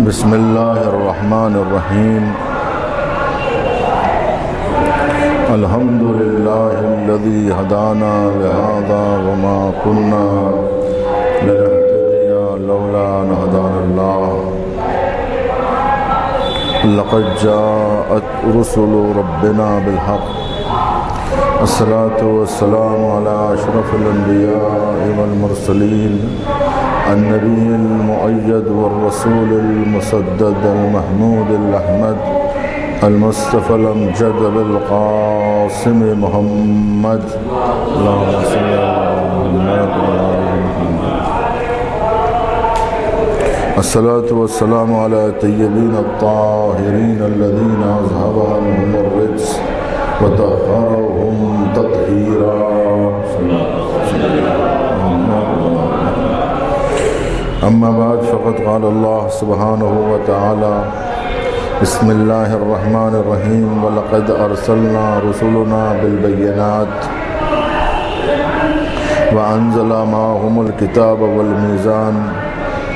بسم اللہ الرحمن الرحیم الحمد للہ الذی ہدانا لہذا وما كنا لنہتدی لولا ان ہدانا اللہ لقد جاءت رسل ربنا بالحق الصلاة والسلام على اشرف الانبیاء والمرسلین النبی المؤید والرسول المسدد المحمود الأحمد المصطفى الأمجد بالقاسم محمد اللهم صل على محمد الصلاة والسلام على الطيبين الطاهرين الذين أذهب عنهم الرجس وطهرهم تطهيرا. اما بعد فقد قال الله سبحانه وتعالى بسم الله الرحمن الرحيم ولقد ارسلنا رسلنا بالبينات وانزل معهم الكتاب والميزان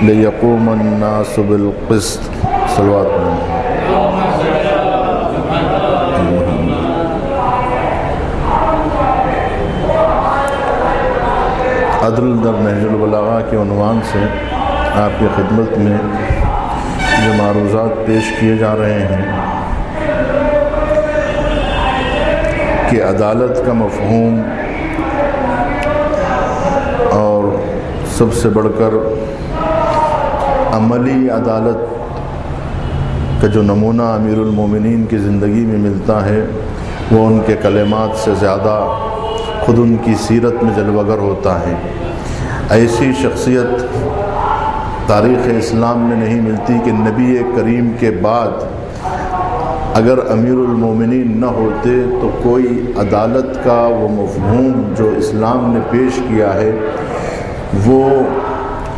ليقوم الناس بالقسط. صلوات اللہ. عدل در نہج البلاغہ کے عنوان سے آپ کی خدمت میں جو معروضات پیش کیے جا رہے ہیں کہ عدالت کا مفہوم اور سب سے بڑھ کر عملی عدالت کا جو نمونہ امیر المومنین کی زندگی میں ملتا ہے وہ ان کے کلمات سے زیادہ خود ان کی سیرت میں جلوگر ہوتا ہے. ایسی شخصیت تاریخ اسلام میں نہیں ملتی کہ نبی کریم کے بعد اگر امیر المومنین نہ ہوتے تو کوئی عدالت کا وہ مفہوم جو اسلام نے پیش کیا ہے وہ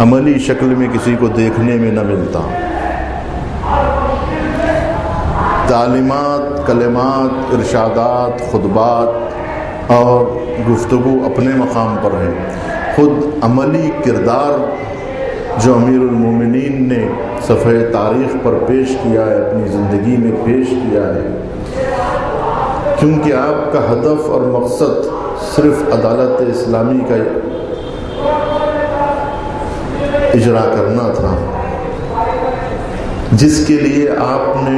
عملی شکل میں کسی کو دیکھنے میں نہ ملتا. تعلیمات، کلمات، ارشادات، خطبات اور گفتگو اپنے مقام پر ہے. خود عملی کردار جو امیر المومنین نے صفحہ تاریخ پر پیش کیا ہے، اپنی زندگی میں پیش کیا ہے، کیونکہ آپ کا ہدف اور مقصد صرف عدالت اسلامی کا اجرا کرنا تھا، جس کے لیے آپ نے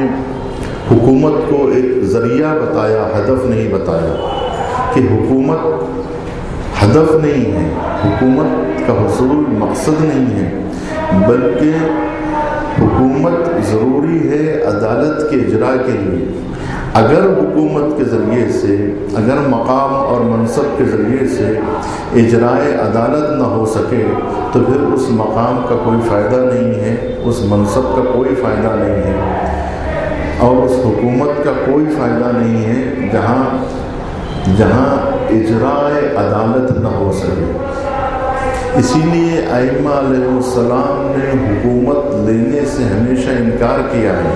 حکومت کو ایک ذریعہ بتایا، ہدف نہیں بتایا کہ حکومت ہدف نہیں ہے، حکومت کا حصول مقصد نہیں ہے، بلکہ حکومت ضروری ہے عدالت کے اجرا کے لیے. اگر حکومت کے ذریعے سے، اگر مقام اور منصب کے ذریعے سے اجرائے عدالت نہ ہو سکے تو پھر اس مقام کا کوئی فائدہ نہیں ہے، اس منصب کا کوئی فائدہ نہیں ہے اور اس حکومت کا کوئی فائدہ نہیں ہے جہاں اجرائے عدالت نہ ہو سکے. اسی لیے ائمہ علیہ السلام نے حکومت لینے سے ہمیشہ انکار کیا ہے.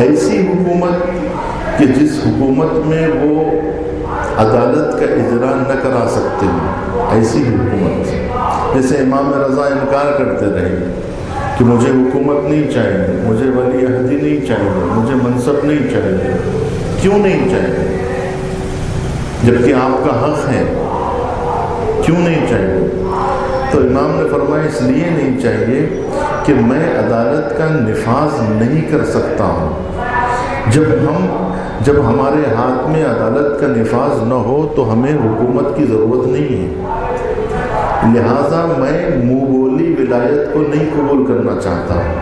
ایسی حکومت کہ جس حکومت میں وہ عدالت کا اجرا نہ کرا سکتے ہیں، ایسی حکومت. جیسے امام رضا انکار کرتے رہے کہ مجھے حکومت نہیں چاہیے، مجھے ولی عہدی نہیں چاہیے، مجھے منصب نہیں چاہیے. کیوں نہیں چاہیے جبکہ آپ کا حق ہے؟ کیوں نہیں چاہیے؟ تو امام نے فرمایا اس لیے نہیں چاہیے کہ میں عدالت کا نفاذ نہیں کر سکتا ہوں. جب ہمارے ہاتھ میں عدالت کا نفاذ نہ ہو تو ہمیں حکومت کی ضرورت نہیں ہے. لہٰذا میں منہ بولی ولایت کو نہیں قبول کرنا چاہتا ہوں.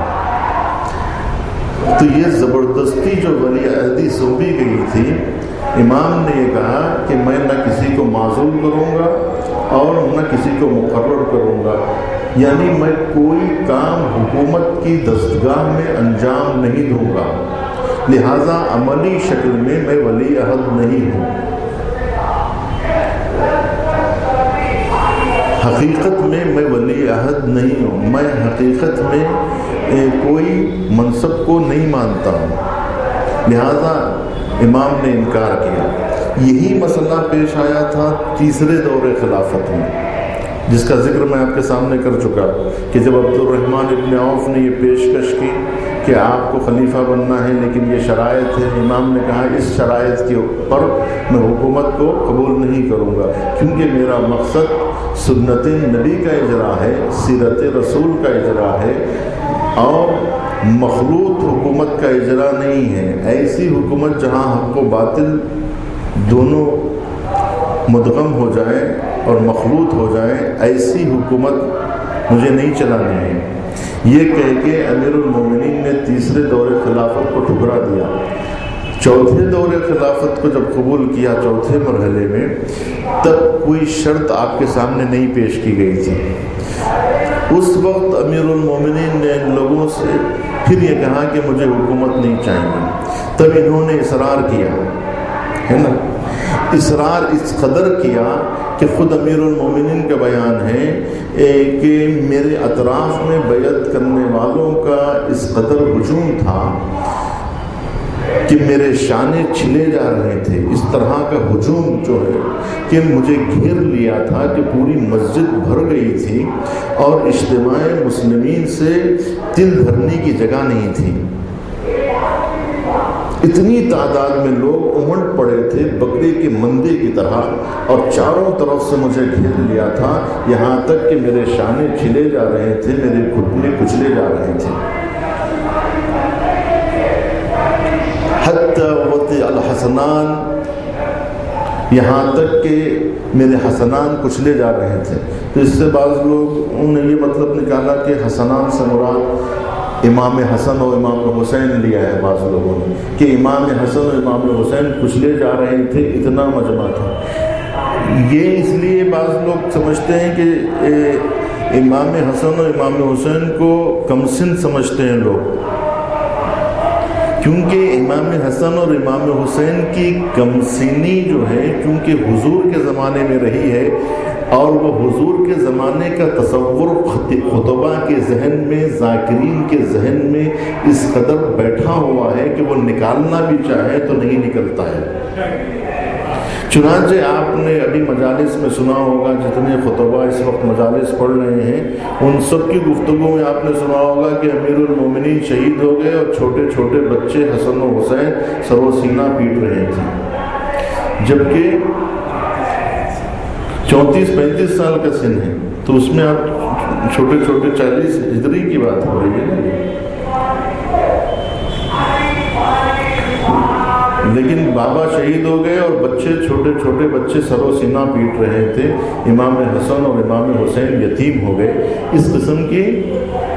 تو یہ زبردستی جو ولی عہدی سونپی گئی تھی، امام نے یہ کہا کہ میں نہ کسی کو معزول کروں گا اور نہ کسی کو مقرر کروں گا، یعنی میں کوئی کام حکومت کی دستگاہ میں انجام نہیں دوں گا. لہٰذا عملی شکل میں ولی عہد نہیں ہوں. حقیقت میں ولی عہد نہیں ہوں. میں حقیقت میں کوئی منصب کو نہیں مانتا ہوں. لہٰذا امام نے انکار کیا. یہی مسئلہ پیش آیا تھا تیسرے دور خلافت میں. جس کا ذکر میں آپ کے سامنے کر چکا کہ جب عبد الرحمن ابن عوف نے یہ پیشکش کی کہ آپ کو خلیفہ بننا ہے لیکن یہ شرائط ہے، امام نے کہا اس شرائط کے اوپر میں حکومت کو قبول نہیں کروں گا، کیونکہ میرا مقصد سنت نبی کا اجرا ہے، سیرت رسول کا اجرا ہے، اور مخلوط حکومت کا اجرا نہیں ہے۔ ایسی حکومت جہاں حق و باطل دونوں مدغم ہو جائیں اور مخلوط ہو جائیں، ایسی حکومت مجھے نہیں چلانی ہے۔ یہ کہہ کے امیر المومنین نے تیسرے دور خلافت کو ٹھکرا دیا۔ چوتھے دور خلافت کو جب قبول کیا چوتھے مرحلے میں، تب کوئی شرط آپ کے سامنے نہیں پیش کی گئی تھی۔ اس وقت امیر المومنین نے ان لوگوں سے پھر یہ کہا کہ مجھے حکومت نہیں چاہیے۔ تب انہوں نے اصرار کیا، ہے نا، اصرار اس قدر کیا کہ خود امیر المومنین کا بیان ہے کہ میرے اطراف میں بیعت کرنے والوں کا اس قدر ہجوم تھا کہ میرے شانے چھلے جا رہے تھے۔ اس طرح کا ہجوم جو ہے کہ مجھے گھیر لیا تھا کہ پوری مسجد بھر گئی تھی اور اجتماع مسلمین سے تل دھرنے کی جگہ نہیں تھی۔ اتنی تعداد میں لوگ امڑ پڑے تھے بکرے کے مندے کی طرح، اور چاروں طرف سے مجھے گھیر لیا تھا، یہاں تک کہ میرے شانے چھلے جا رہے تھے، میرے گھٹنے کچلے جا رہے تھے۔ حتی وطئ الحسنان، یہاں تک کہ میرے حسنان کچلے جا رہے تھے۔ تو اس سے بعض لوگوں نے یہ مطلب نکالا کہ حسنان سے مراد امام حسن اور امام حسین لیا ہے بعض لوگوں نے، کہ امام حسن اور امام حسین کچلے جا رہے تھے، اتنا مجمع تھا۔ یہ اس لیے بعض لوگ سمجھتے ہیں کہ امام حسن اور امام حسین کو کم سن سمجھتے ہیں لوگ، کیونکہ امام حسن اور امام حسین کی کم سنی جو ہے کیونکہ حضور کے زمانے میں رہی ہے، اور وہ حضور کے زمانے کا تصور خطبہ کے ذہن میں، ذاکرین کے ذہن میں اس قدر بیٹھا ہوا ہے کہ وہ نکالنا بھی چاہے تو نہیں نکلتا ہے۔ چنانچہ آپ نے ابھی مجالس میں سنا ہوگا، جتنے خطبہ اس وقت مجالس پڑھ رہے ہیں ان سب کی گفتگو میں آپ نے سنا ہوگا کہ امیر المومنین شہید ہو گئے اور چھوٹے چھوٹے بچے حسن و حسین سر و سینہ پیٹ رہے تھے، جبکہ 34-35 سال کا سن ہے، تو اس میں آپ چھوٹے چھوٹے 40 ہجری کی بات ہو رہی ہے۔ لیکن بابا شہید ہو گئے اور بچے چھوٹے چھوٹے بچے سر و سینہ پیٹ رہے تھے، امام حسن اور امام حسین یتیم ہو گئے۔ اس قسم کی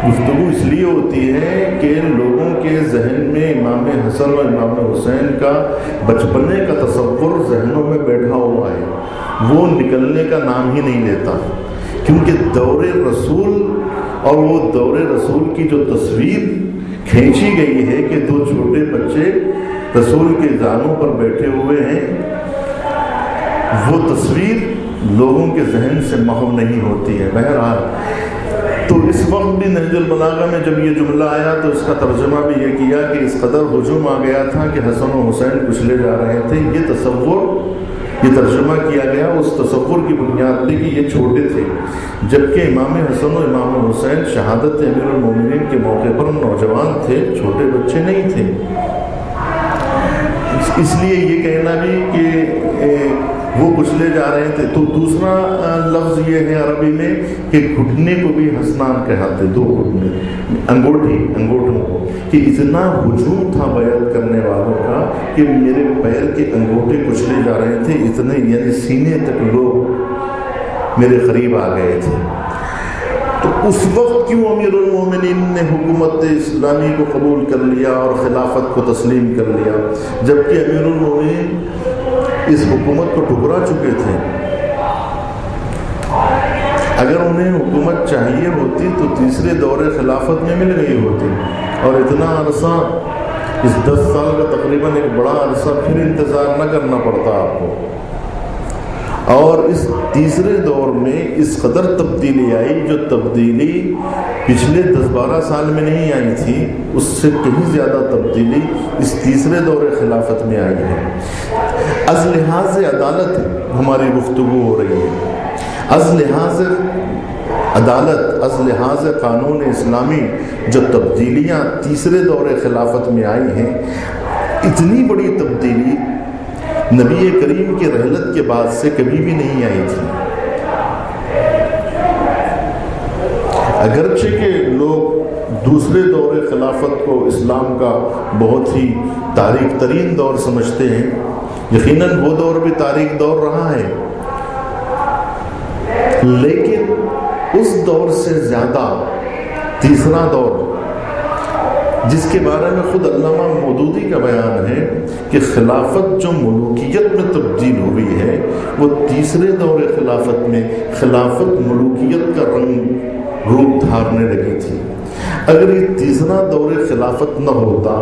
گفتگو اس لیے ہوتی ہے کہ لوگوں کے ذہن میں امام حسن اور امام حسین کا بچپنے کا تصور ذہنوں میں بیٹھا ہوا ہے، وہ نکلنے کا نام ہی نہیں لیتا، کیونکہ دور رسول اور وہ دور رسول کی جو تصویر کھینچی گئی ہے کہ دو چھوٹے بچے رسول کے جانوں پر بیٹھے ہوئے ہیں، وہ تصویر لوگوں کے ذہن سے محو نہیں ہوتی ہے۔ بہرحال تو اس وقت بھی نہج البلاغہ میں جب یہ جملہ آیا تو اس کا ترجمہ بھی یہ کیا کہ اس قدر ہجوم آ گیا تھا کہ حسن و حسین کچلے جا رہے تھے۔ یہ تصور، یہ ترجمہ کیا گیا اس تصور کی بنیاد پہ کہ یہ چھوٹے تھے، جبکہ امام حسن و امام حسین شہادت امیر المومنین کے موقع پر نوجوان تھے، چھوٹے بچے نہیں تھے۔ اس لیے یہ کہنا بھی کہ وہ کچلے جا رہے تھے۔ تو دوسرا لفظ یہ ہے عربی میں کہ گھٹنے کو بھی حسنان کہتے، دو گھٹنے، انگوٹھوں کو، کہ اتنا ہجوم تھا بیعت کرنے والوں کا کہ میرے پیر کے انگوٹھے کچلے جا رہے تھے، اتنے یعنی سینے تک لوگ میرے قریب آ گئے تھے۔ تو اس وقت کیوں امیر المومنین نے حکومت اسلامی کو قبول کر لیا اور خلافت کو تسلیم کر لیا، جبکہ امیر المومنین اس حکومت کو ٹھکرا چکے تھے؟ اگر انہیں حکومت چاہیے ہوتی تو تیسرے دور خلافت میں مل گئی ہوتی، اور اتنا عرصہ، اس 10 سال کا تقریباً ایک بڑا عرصہ پھر انتظار نہ کرنا پڑتا آپ کو۔ اور اس تیسرے دور میں اس قدر تبدیلی آئی، جو تبدیلی پچھلے 10-12 سال میں نہیں آئی تھی، اس سے کہیں زیادہ تبدیلی اس تیسرے دور خلافت میں آئی ہے۔ از لحاظ عدالت ہماری گفتگو ہو رہی ہے، از لحاظ عدالت، از لحاظ قانون اسلامی جو تبدیلیاں تیسرے دور خلافت میں آئی ہیں، اتنی بڑی تبدیلی نبی کریم کی رحلت کے بعد سے کبھی بھی نہیں آئی تھی۔ اگرچہ کہ لوگ دوسرے دور خلافت کو اسلام کا بہت ہی تاریک ترین دور سمجھتے ہیں، یقیناً وہ دور بھی تاریک دور رہا ہے، لیکن اس دور سے زیادہ تیسرا دور، جس کے بارے میں خود علامہ مودودی کا بیان ہے کہ خلافت جو ملوکیت میں تبدیل ہوئی ہے، وہ تیسرے دور خلافت میں خلافت ملوکیت کا روپ دھارنے لگی تھی۔ اگر یہ تیسرا دور خلافت نہ ہوتا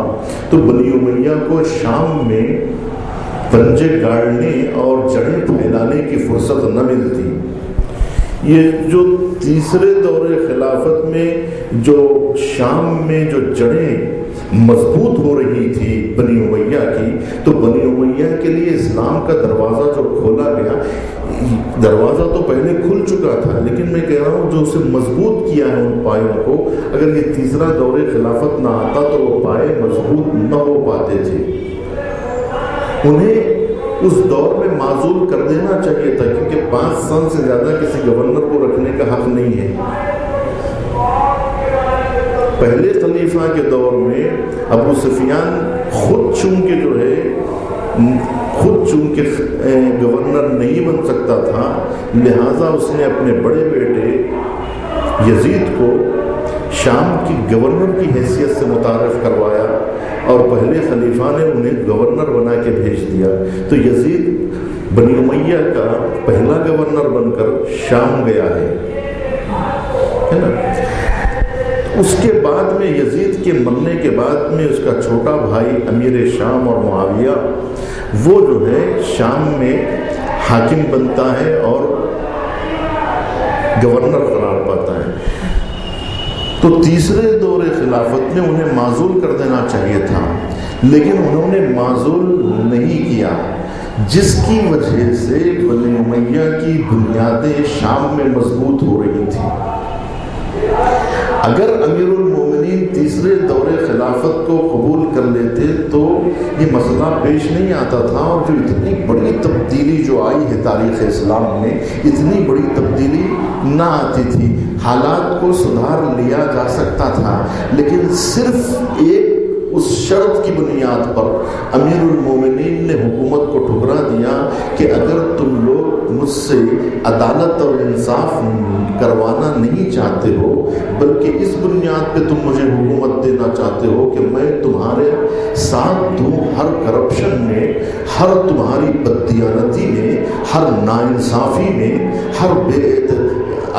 تو بنی امیہ کو شام میں پنجے گاڑنے اور جڑیں پھیلانے کی فرصت نہ ملتی۔ یہ جو تیسرے دور خلافت میں جو شام میں جو جڑیں مضبوط ہو رہی تھی بنی امیہ کی، تو بنی امیہ کے لیے اسلام کا دروازہ جو کھولا گیا، دروازہ تو پہلے کھل چکا تھا، لیکن میں کہہ رہا ہوں جو اسے مضبوط کیا ہے ان پایوں کو، اگر یہ تیسرا دور خلافت نہ آتا تو وہ پائے مضبوط نہ ہو پاتے تھے۔ انہیں اس دور میں معزول کر دینا چاہیے تھا، کیونکہ 5 سال سے زیادہ کسی گورنر کو رکھنے کا حق نہیں ہے۔ پہلے خلیفہ کے دور میں ابو سفیان خود چونکہ گورنر نہیں بن سکتا تھا، لہٰذا اس نے اپنے بڑے بیٹے یزید کو شام کی گورنر کی حیثیت سے متعارف کروایا اور پہلے خلیفہ نے انہیں گورنر بنا کے بھیج دیا۔ تو یزید بنی امیہ کا پہلا گورنر بن کر شام گیا ہے نا۔ اس کے بعد میں یزید کے مرنے کے بعد میں اس کا چھوٹا بھائی امیر شام اور معاویہ، وہ جو ہے شام میں حاکم بنتا ہے اور گورنر قرار پاتا ہے۔ تو تیسرے دور خلافت میں انہیں معزول کر دینا چاہیے تھا، لیکن انہوں نے معزول نہیں کیا، جس کی وجہ سے بنی امیہ کی بنیادیں شام میں مضبوط ہو رہی تھیں۔ اگر امیر المومنین تیسرے دور خلافت کو قبول کر لیتے تو یہ مسئلہ پیش نہیں آتا تھا، اور جو اتنی بڑی تبدیلی جو آئی ہے تاریخ اسلام میں، اتنی بڑی تبدیلی نہ آتی تھی۔ حالات کو سدھار لیا جا سکتا تھا، لیکن صرف ایک اس شرط کی بنیاد پر امیر المومنین نے حکومت کو ٹھکرا دیا کہ اگر تم لوگ مجھ سے عدالت اور انصاف کروانا نہیں چاہتے ہو، بلکہ اس بنیاد پہ تم مجھے حکومت دینا چاہتے ہو کہ میں تمہارے ساتھ دوں ہر کرپشن میں، ہر تمہاری بددیانتی میں، ہر ناانصافی میں، ہر بے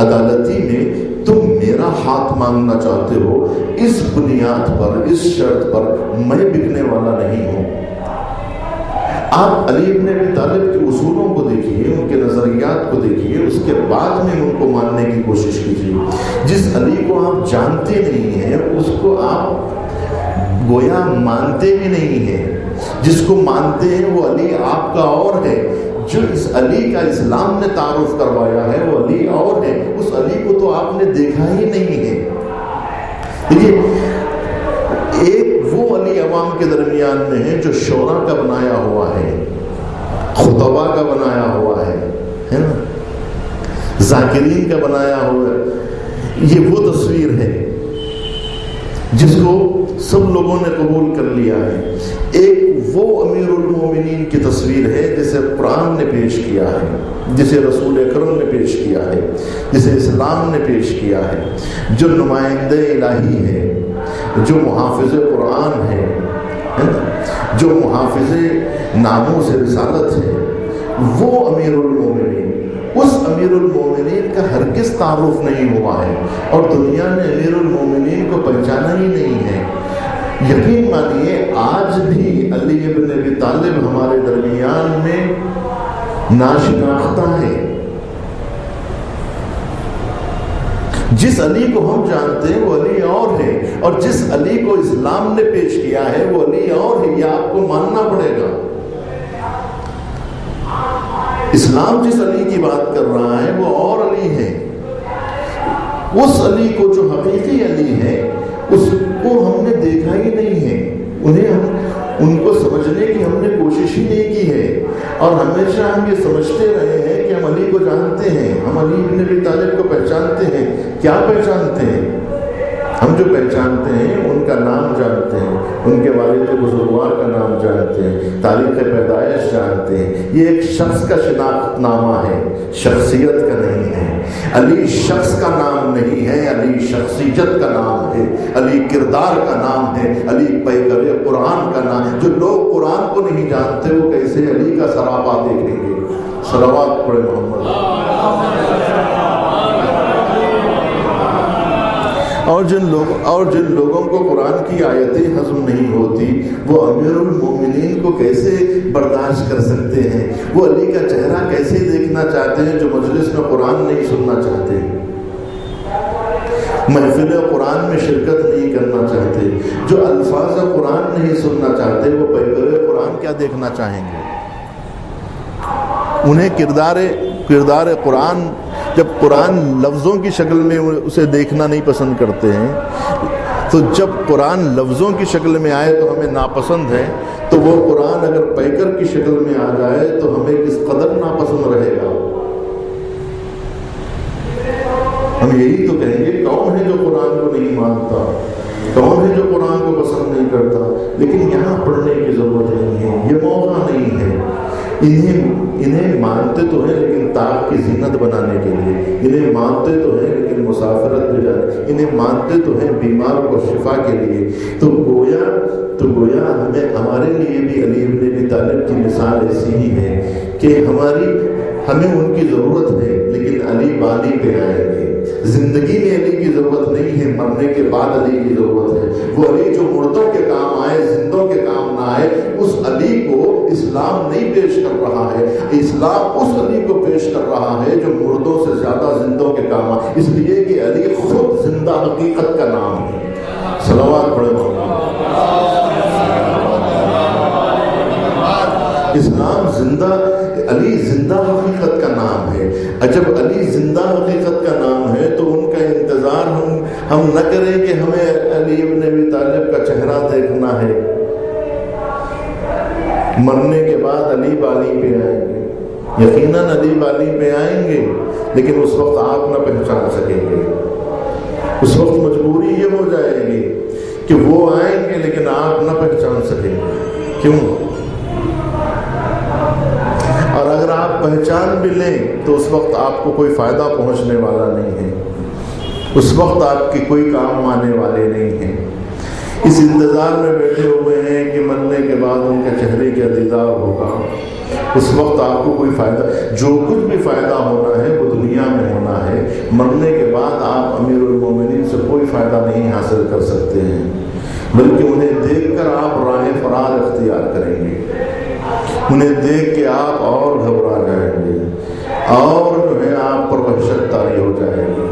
عدالتی میں تم میرا ہاتھ مانگنا چاہتے ہو، اس بنیاد پر، اس شرط پر میں بکنے والا نہیں ہوں۔ آپ علی بن ابی طالب کے اصولوں کو دیکھیے، ان کے نظریات کو دیکھیے، اس کے بعد میں ان کو ماننے کی کوشش کیجیے۔ جس علی کو آپ جانتے نہیں ہیں اس کو آپ گویا مانتے بھی نہیں ہیں، جس کو مانتے ہیں وہ علی آپ کا اور ہے، جو اس علی کا اسلام نے تعارف کروایا ہے وہ علی اور ہے، اس علی کو تو آپ نے دیکھا ہی نہیں ہے۔ دیکھیے، ایک وہ علی عوام کے درمیان میں ہے جو شورا کا بنایا ہوا ہے، خطبہ کا بنایا ہوا ہے نا، ذاکرین کا بنایا ہوا ہے۔ یہ وہ تصویر ہے جس کو سب لوگوں نے قبول کر لیا ہے۔ ایک وہ امیر المومنین کی تصویر ہے جسے قرآن نے پیش کیا ہے، جسے رسول اکرم نے پیش کیا ہے، جسے اسلام نے پیش کیا ہے، جو نمائندہ الہی ہے، جو محافظ قرآن ہے، جو محافظ ناموس رسالت ہے، وہ امیر المومنین۔ اس امیر المومنین کا ہرگز تعارف نہیں ہوا ہے، اور دنیا نے امیر المومنین کو پہچانا ہی نہیں ہے۔ یقین مانیے آج بھی علی ابن ابی طالب ہمارے درمیان میں ناشناختہ ہے۔ جس علی کو ہم جانتے ہیں وہ علی اور ہے، اور جس علی کو اسلام نے پیش کیا ہے وہ علی اور ہے، یہ آپ کو ماننا پڑے گا۔ اسلام جس علی کی بات کر رہا ہے وہ اور اس علی کو جو حقیقی علی ہے اس کو ہم نے دیکھا ہی نہیں ہے، ان کو سمجھنے کی ہم نے کوشش ہی نہیں کی ہے، اور ہمیشہ ہم یہ سمجھتے رہے ہیں کہ ہم علی کو جانتے ہیں، ہم علی بن ابی طالب کو پہچانتے ہیں۔ کیا پہچانتے ہیں؟ ہم جو پہچانتے ہیں ان کا نام جانتے ہیں، ان کے والد بزرگوار کا نام جانتے ہیں، تاریخ پیدائش جانتے ہیں۔ یہ ایک شخص کا شناخت نامہ ہے، شخصیت کا نہیں ہے۔ علی شخص کا نام نہیں ہے، علی شخصیت کا نام ہے، علی کردار کا نام ہے، علی پیغمبر قرآن کا نام ہے۔ جو لوگ قرآن کو نہیں جانتے وہ کیسے علی کا سراپا دیکھیں گے؟ صلوات پڑھے محمد۔ اور جن لوگوں کو قرآن کی آیتیں ہضم نہیں ہوتی وہ امیر المومنین کو کیسے برداشت کر سکتے ہیں؟ وہ علی کا چہرہ کیسے دیکھنا چاہتے ہیں جو مجلس میں قرآن نہیں سننا چاہتے، محفل قرآن میں شرکت نہیں کرنا چاہتے، جو الفاظ قرآن نہیں سننا چاہتے، وہ پیغمبر قرآن کیا دیکھنا چاہیں گے؟ انہیں کردار قرآن، جب قرآن لفظوں کی شکل میں اسے دیکھنا نہیں پسند کرتے ہیں، تو جب قرآن لفظوں کی شکل میں آئے تو ہمیں ناپسند ہے، تو وہ قرآن اگر پیکر کی شکل میں آ جائے تو ہمیں کس قدر ناپسند رہے گا؟ ہم یہی تو کہیں گے کون ہے جو قرآن کو نہیں مانتا، کون ہے جو قرآن کو پسند نہیں کرتا؟ لیکن یہاں پڑھنے کی ضرورت نہیں ہے، یہ موقع نہیں ہے۔ انہیں مانتے تو ہیں لیکن طاق کی زینت بنانے کے لیے، انہیں مانتے تو ہیں لیکن مسافرت پہ جانے، انہیں مانتے تو ہیں بیمار کو شفا کے لیے۔ تو گویا ہمارے لیے بھی علی بن ابی طالب کی مثال ایسی ہی ہے کہ ہمیں ان کی ضرورت ہے لیکن علی بالی پہ آئیں گے۔ زندگی میں علی کی ضرورت نہیں ہے، مرنے کے بعد علی کی ضرورت ہے۔ وہ علی جو مردوں کے کام آئے، زندوں کے کام نہ آئے، اس علی کو اسلام نہیں پیش کر رہا ہے، اسلام اس علی کو پیش کر رہا ہے جو مردوں سے زیادہ زندوں کے کام آئے، اس لیے کہ علی خود زندہ حقیقت کا نام ہے۔ صلوات پڑھے محمد۔ اسلام زندہ، علی زندہ حقیقت کا نام ہے۔ جب علی زندہ حقیقت کا نام ہے تو ان کا انتظار ہم نہ کریں کہ ہمیں علی بن ابی طالب کا چہرہ دیکھنا ہے، مرنے کے بعد علی بالی پہ آئیں گے، یقیناً علی بالی پہ آئیں گے، لیکن اس وقت آپ نہ پہچان سکیں گے۔ اس وقت مجبوری یہ ہو جائے گی کہ وہ آئیں گے لیکن آپ نہ پہچان سکیں گے۔ کیوں؟ اور اگر آپ پہچان بھی لیں تو اس وقت آپ کو کوئی فائدہ پہنچنے والا نہیں ہے، اس وقت آپ کی کوئی کام آنے والے نہیں ہیں۔ اس انتظار میں بیٹھے ہوئے ہیں کہ مرنے کے بعد ان کے چہرے کا دیدار ہوگا، اس وقت آپ کو کوئی فائدہ، جو کچھ بھی فائدہ ہونا ہے وہ دنیا میں ہونا ہے، مرنے کے بعد آپ امیر المومنین سے کوئی فائدہ نہیں حاصل کر سکتے ہیں، بلکہ انہیں دیکھ کر آپ راہ فرار اختیار کریں گے، انہیں دیکھ کے آپ اور گھبرا جائیں گے اور جو ہے آپ پر وحشت طاری ہو جائے گی،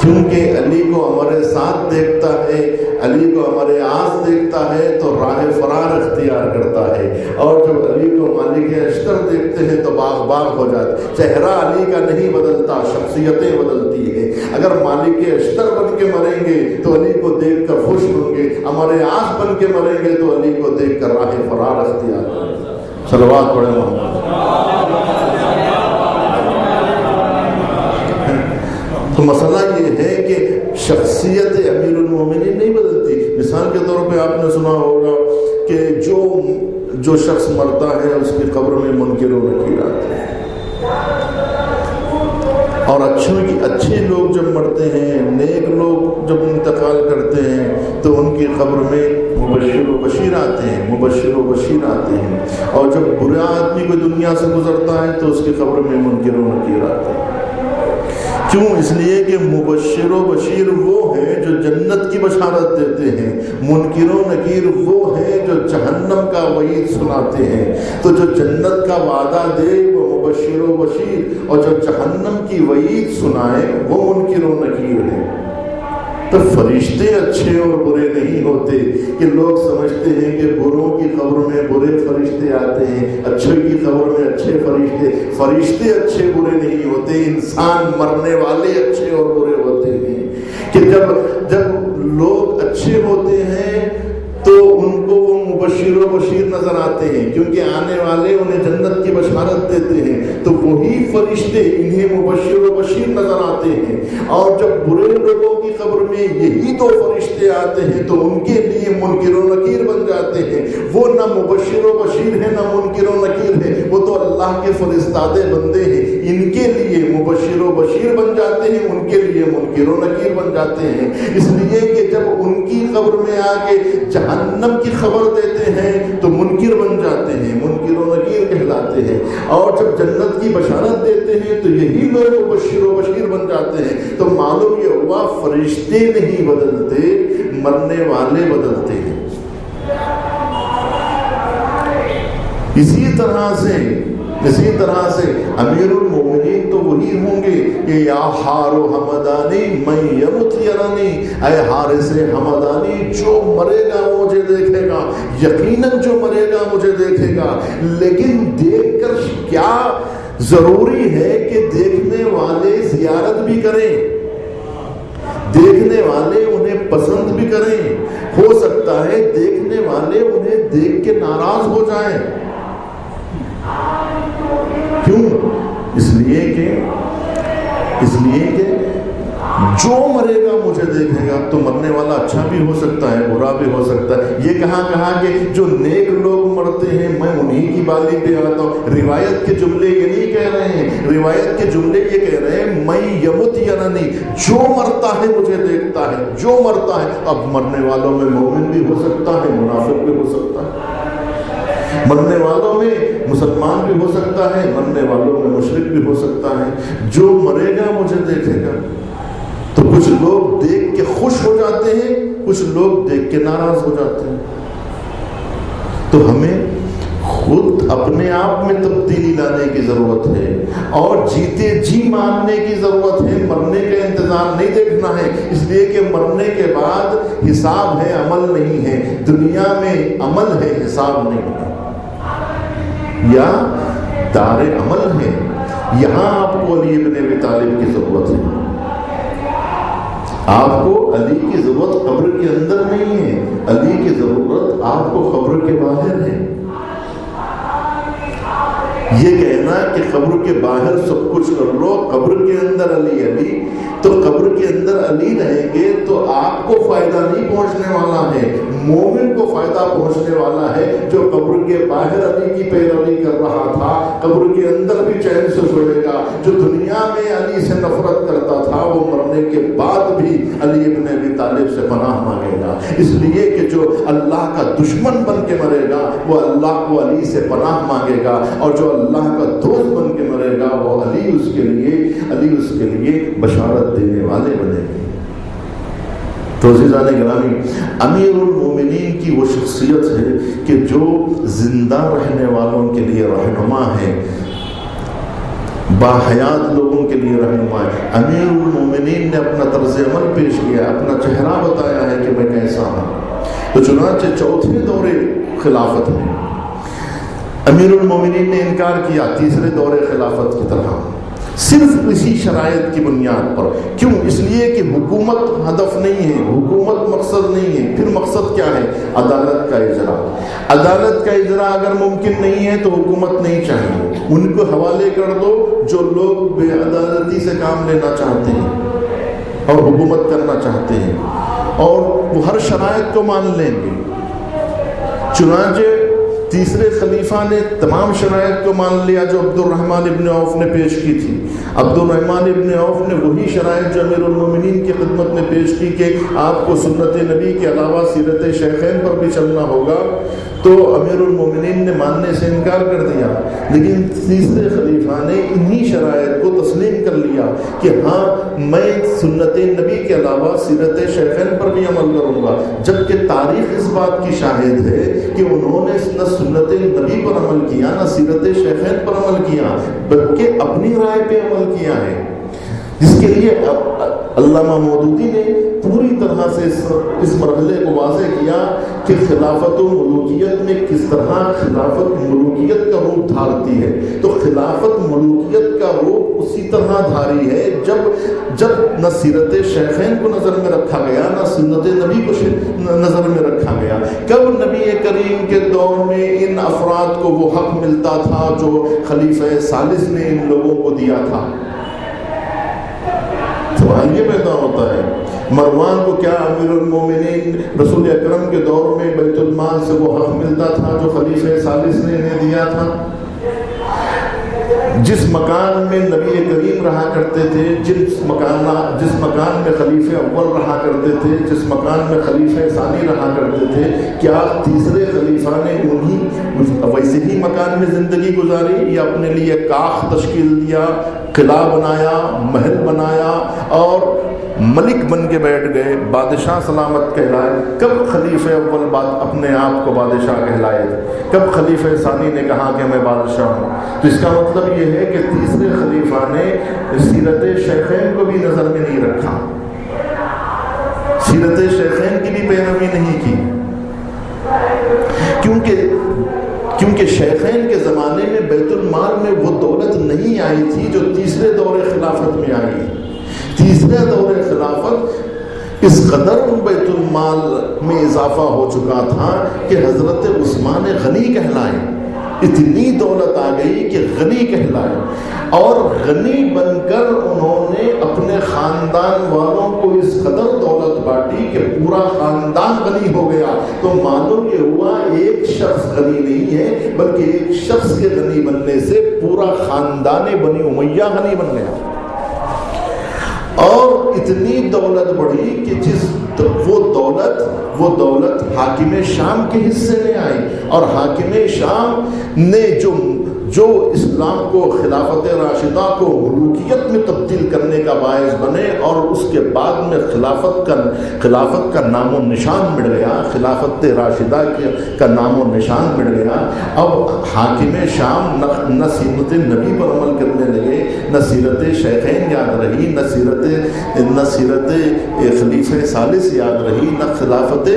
کیونکہ علی کو ہمارے ساتھ دیکھتا ہے، علی کو ہمارے آس دیکھتا ہے تو راہ فرار اختیار کرتا ہے، اور جب علی کو مالک اشتر دیکھتے ہیں تو باغ باغ ہو جاتے۔ چہرہ علی کا نہیں بدلتا، شخصیتیں بدلتی ہیں۔ اگر مالک اشتر بن کے مریں گے تو علی کو دیکھ کر خوش ہوں گے، ہمارے آس بن کے مریں گے تو علی کو دیکھ کر راہ فرار اختیار کریں گے۔ صلوات پڑھے محمد۔ تو مسئلہ یہ ہے کہ شخصیت امیر المومنین نہیں بدلتی۔ مثال کے طور پہ آپ نے سنا ہوگا کہ جو شخص مرتا ہے اس کی قبر میں منکر و نکیر آتے ہیں، اور اچھے لوگ جب مرتے ہیں، نیک لوگ جب انتقال کرتے ہیں تو ان کی قبر میں مبشر و بشیر آتے ہیں، اور جب برا آدمی کوئی دنیا سے گزرتا ہے تو اس کی قبر میں منکر و نکیر آتے ہیں۔ کیوں؟ اس لیے کہ مبشر و بشیر وہ ہیں جو جنت کی بشارت دیتے ہیں، منکر و نکیر وہ ہیں جو جہنم کا وعید سناتے ہیں۔ تو جو جنت کا وعدہ دے وہ مبشر و بشیر، اور جو جہنم کی وعید سنائے وہ منکر و نکیر ہیں۔ تو فرشتے اچھے اور برے نہیں ہوتے کہ لوگ سمجھتے ہیں کہ بروں کی قبر میں برے فرشتے آتے ہیں، اچھے کی قبر میں اچھے فرشتے۔ فرشتے اچھے برے نہیں ہوتے، انسان مرنے والے اچھے اور برے ہوتے ہیں۔ کہ جب لوگ اچھے ہوتے ہیں تو ان کو وہ مبشر و بشیر نظر آتے ہیں، کیونکہ آنے والے انہیں جنت کی بشارت دیتے ہیں، تو وہی فرشتے انہیں مبشر و بشیر نظر آتے ہیں۔ اور جب برے لوگوں کی قبر میں یہی دو فرشتے آتے ہیں تو ان کے لیے منکر و نکیر بن جاتے ہیں۔ وہ نہ مبشر و بشیر ہے نہ منکر و نکیر ہے، وہ تو اللہ کے فرستادے بندے ہیں، ان کے لیے مبشر و بشیر بن جاتے ہیں، ان کے لیے منکر و نکیر بن جاتے ہیں۔ اس لیے کہ جب ان کی قبر میں آ کے جہنم کی خبر دیتے ہیں تو منکر بن جاتے ہیں، منکر و نکیر کہلاتے ہیں، اور جب جنت کی بشارت دیتے ہیں تو یہی لوگ مبشر و بشیر بن جاتے ہیں۔ تو معلوم یہ ہوا فرشتے نہیں بدلتے، مرنے والے بدلتے ہیں۔ اسی طرح سے امیر المومنین تو وہی ہوں گے کہ یا حارو حمدانی من یمت یرانی، اے حارث حمدانی جو مرے گا مجھے دیکھے گا، یقیناً جو مرے گا مجھے دیکھے گا۔ لیکن دیکھ کر کیا ضروری ہے کہ دیکھنے والے زیارت بھی کریں، دیکھنے والے انہیں پسند بھی کریں۔ ہو سکتا ہے دیکھنے والے انہیں دیکھ کے ناراض ہو جائیں۔ کیوں؟ اس لیے کہ جو مرے گا مجھے دیکھے گا، تو مرنے والا اچھا بھی ہو سکتا ہے، برا بھی ہو سکتا ہے۔ یہ کہا کہ جو نیک لوگ مرتے ہیں میں انہی کی بالی پہ آتا ہوں۔ روایت کے جملے یہ نہیں کہہ رہے ہیں، روایت کے جملے یہ کہہ رہے ہیں میں یمت ینانی، جو مرتا ہے مجھے دیکھتا ہے، جو مرتا ہے۔ اب مرنے والوں میں مومن بھی ہو سکتا ہے، منافق بھی ہو سکتا ہے، مرنے والوں میں مسلمان بھی ہو سکتا ہے، مرنے والوں میں مشرک بھی ہو سکتا ہے۔ جو مرے گا مجھے دیکھے گا۔ تو کچھ لوگ دیکھ کے خوش ہو جاتے ہیں، کچھ لوگ دیکھ کے ناراض ہو جاتے ہیں۔ تو ہمیں خود اپنے آپ میں تبدیلی لانے کی ضرورت ہے، اور جیتے جی ماننے کی ضرورت ہے۔ مرنے کا انتظار نہیں دیکھنا ہے، اس لیے کہ مرنے کے بعد حساب ہے، عمل نہیں ہے۔ دنیا میں عمل ہے، حساب نہیں ہے، یا دار عمل ہے۔ یہاں آپ کو علی ابن ابی طالب کی ضرورت ہے، آپ کو علی کی ضرورت قبر کے اندر نہیں ہے، علی کی ضرورت آپ کو قبر کے باہر ہے۔ یہ کہنا کہ قبر کے باہر سب کچھ کر لو، قبر کے اندر علی علی، تو قبر کے اندر علی رہیں گے تو آپ کو فائدہ نہیں پہنچنے والا ہے، مومن کو فائدہ پہنچنے والا ہے جو قبر کے باہر علی کی پیروی کر رہا تھا، قبر کے اندر بھی چین سے سوئے گا۔ جو دنیا میں علی سے نفرت کرتا تھا وہ مرنے کے بعد بھی علی ابن ابی طالب سے پناہ مانگے گا، اس لیے کہ جو اللہ کا دشمن بن کے مرے گا وہ اللہ کو علی سے پناہ مانگے گا، اور جو اللہ کا دوست بن کے مرے گا وہ علی اس کے لیے بشارت دینے والے بنے گے۔ تو عزیزان گرامی، امیر المومنین کی وہ شخصیت ہے کہ جو زندہ رہنے والوں کے لیے رہنما ہے، باحیات لوگوں کے لیے رہنما ہے۔ امیر المومنین نے اپنا طرز عمل پیش کیا، اپنا چہرہ بتایا ہے کہ میں کیسا ہوں۔ تو چنانچہ چوتھے دور خلافت میں امیر المومنین نے انکار کیا تیسرے دور خلافت کی طرح، صرف اسی شرائط کی بنیاد پر۔ کیوں؟ اس لیے کہ حکومت ہدف نہیں ہے، حکومت مقصد نہیں ہے۔ پھر مقصد کیا ہے؟ عدالت کا اجرا۔ عدالت کا اجرا اگر ممکن نہیں ہے تو حکومت نہیں چاہیے، ان کو حوالے کر دو جو لوگ بے عدالتی سے کام لینا چاہتے ہیں اور حکومت کرنا چاہتے ہیں، اور وہ ہر شرائط کو مان لیں گے۔ چنانچہ تیسرے خلیفہ نے تمام شرائط کو مان لیا جو عبد الرحمن ابن عوف نے پیش کی تھی۔ عبد الرحمن ابن عوف نے وہی شرائط جو امیر المومنین کی خدمت میں پیش کی کہ آپ کو سنت نبی کے علاوہ سیرت شیخین پر بھی چلنا ہوگا، تو امیر المومنین نے ماننے سے انکار کر دیا۔ لیکن تیسرے خلیفہ نے انہی شرائط کو تسلیم کر لیا کہ ہاں میں سنت نبی کے علاوہ سیرت شیخین پر بھی عمل کروں گا، جبکہ تاریخ اس بات کی شاہد ہے کہ انہوں نے نہ سنت نبی پر عمل کیا نہ سیرت شیخین پر عمل کیا، بلکہ اپنی رائے پہ عمل کیا ہے۔ جس کے لیے علامہ مودودی نے پوری طرح سے اس مرحلے کو واضح کیا کہ خلافت و ملوکیت میں کس طرح خلافت ملوکیت کا روپ دھارتی ہے. تو خلافت ملوکیت کا روپ اسی طرح دھاری ہے جب نہ سیرت شیخین کو نظر میں رکھا گیا، نہ سنت نبی کو نظر میں رکھا گیا. کب نبی کریم کے دور میں ان افراد کو وہ حق ملتا تھا جو خلیفہ ثالث نے ان لوگوں کو دیا تھا. سوال یہ پیدا ہوتا ہے، مروان کو کیا امیر المومنین رسول اکرم کے دور میں بیت المال سے وہ حق ملتا تھا جو خلیفہ ثالث نے انہیں دیا تھا؟ جس مکان میں نبی کریم رہا کرتے تھے، جس مکان میں خلیفہ اول رہا کرتے تھے، جس مکان میں خلیفہ ثانی رہا کرتے تھے، کیا تیسرے خلیفہ نے ویسے ہی مکان میں زندگی گزاری یا اپنے لیے کاخ تشکیل دیا، قلعہ بنایا، محل بنایا اور ملک بن کے بیٹھ گئے، بادشاہ سلامت کہلائے؟ کب خلیفہ اول بات اپنے آپ کو بادشاہ کہلائے؟ کب خلیفہ ثانی نے کہا کہ میں بادشاہ ہوں؟ تو اس کا مطلب یہ ہے کہ تیسرے خلیفہ نے سیرت شیخین کو بھی نظر میں نہیں رکھا، سیرت شیخین کی بھی پیروی نہیں کی، کیونکہ شیخین کے زمانے میں بیت المال میں وہ دولت نہیں آئی تھی جو تیسرے دور خلافت میں آئی. تیسرے دور خلافت اس قدر بیت المال میں اضافہ ہو چکا تھا کہ حضرت عثمان غنی کہلائے، اتنی دولت آ گئی کہ غنی کہلائے، اور غنی بن کر انہوں نے اپنے خاندان والوں کو اس قدر دولت بانٹی کہ پورا خاندان غنی ہو گیا. تو معلوم یہ ہوا ایک شخص غنی نہیں ہے، بلکہ ایک شخص کے غنی بننے سے پورا خاندان بنی امیہ غنی بن گیا. اور اتنی دولت بڑھی کہ وہ دولت حاکم شام کے حصے میں آئی، اور حاکم شام نے جو اسلام کو، خلافت راشدہ کو ملوکیت میں تبدیل کرنے کا باعث بنے، اور اس کے بعد میں خلافت کا نام و نشان مٹ گیا، خلافت راشدہ کا نام و نشان مٹ گیا. اب حاکم شام نہ سیرت نبی پر عمل کرنے لگے، نہ سیرت شیخین یاد رہی، نہ سیرت خلیفہ ثالث یاد رہی، نہ خلافت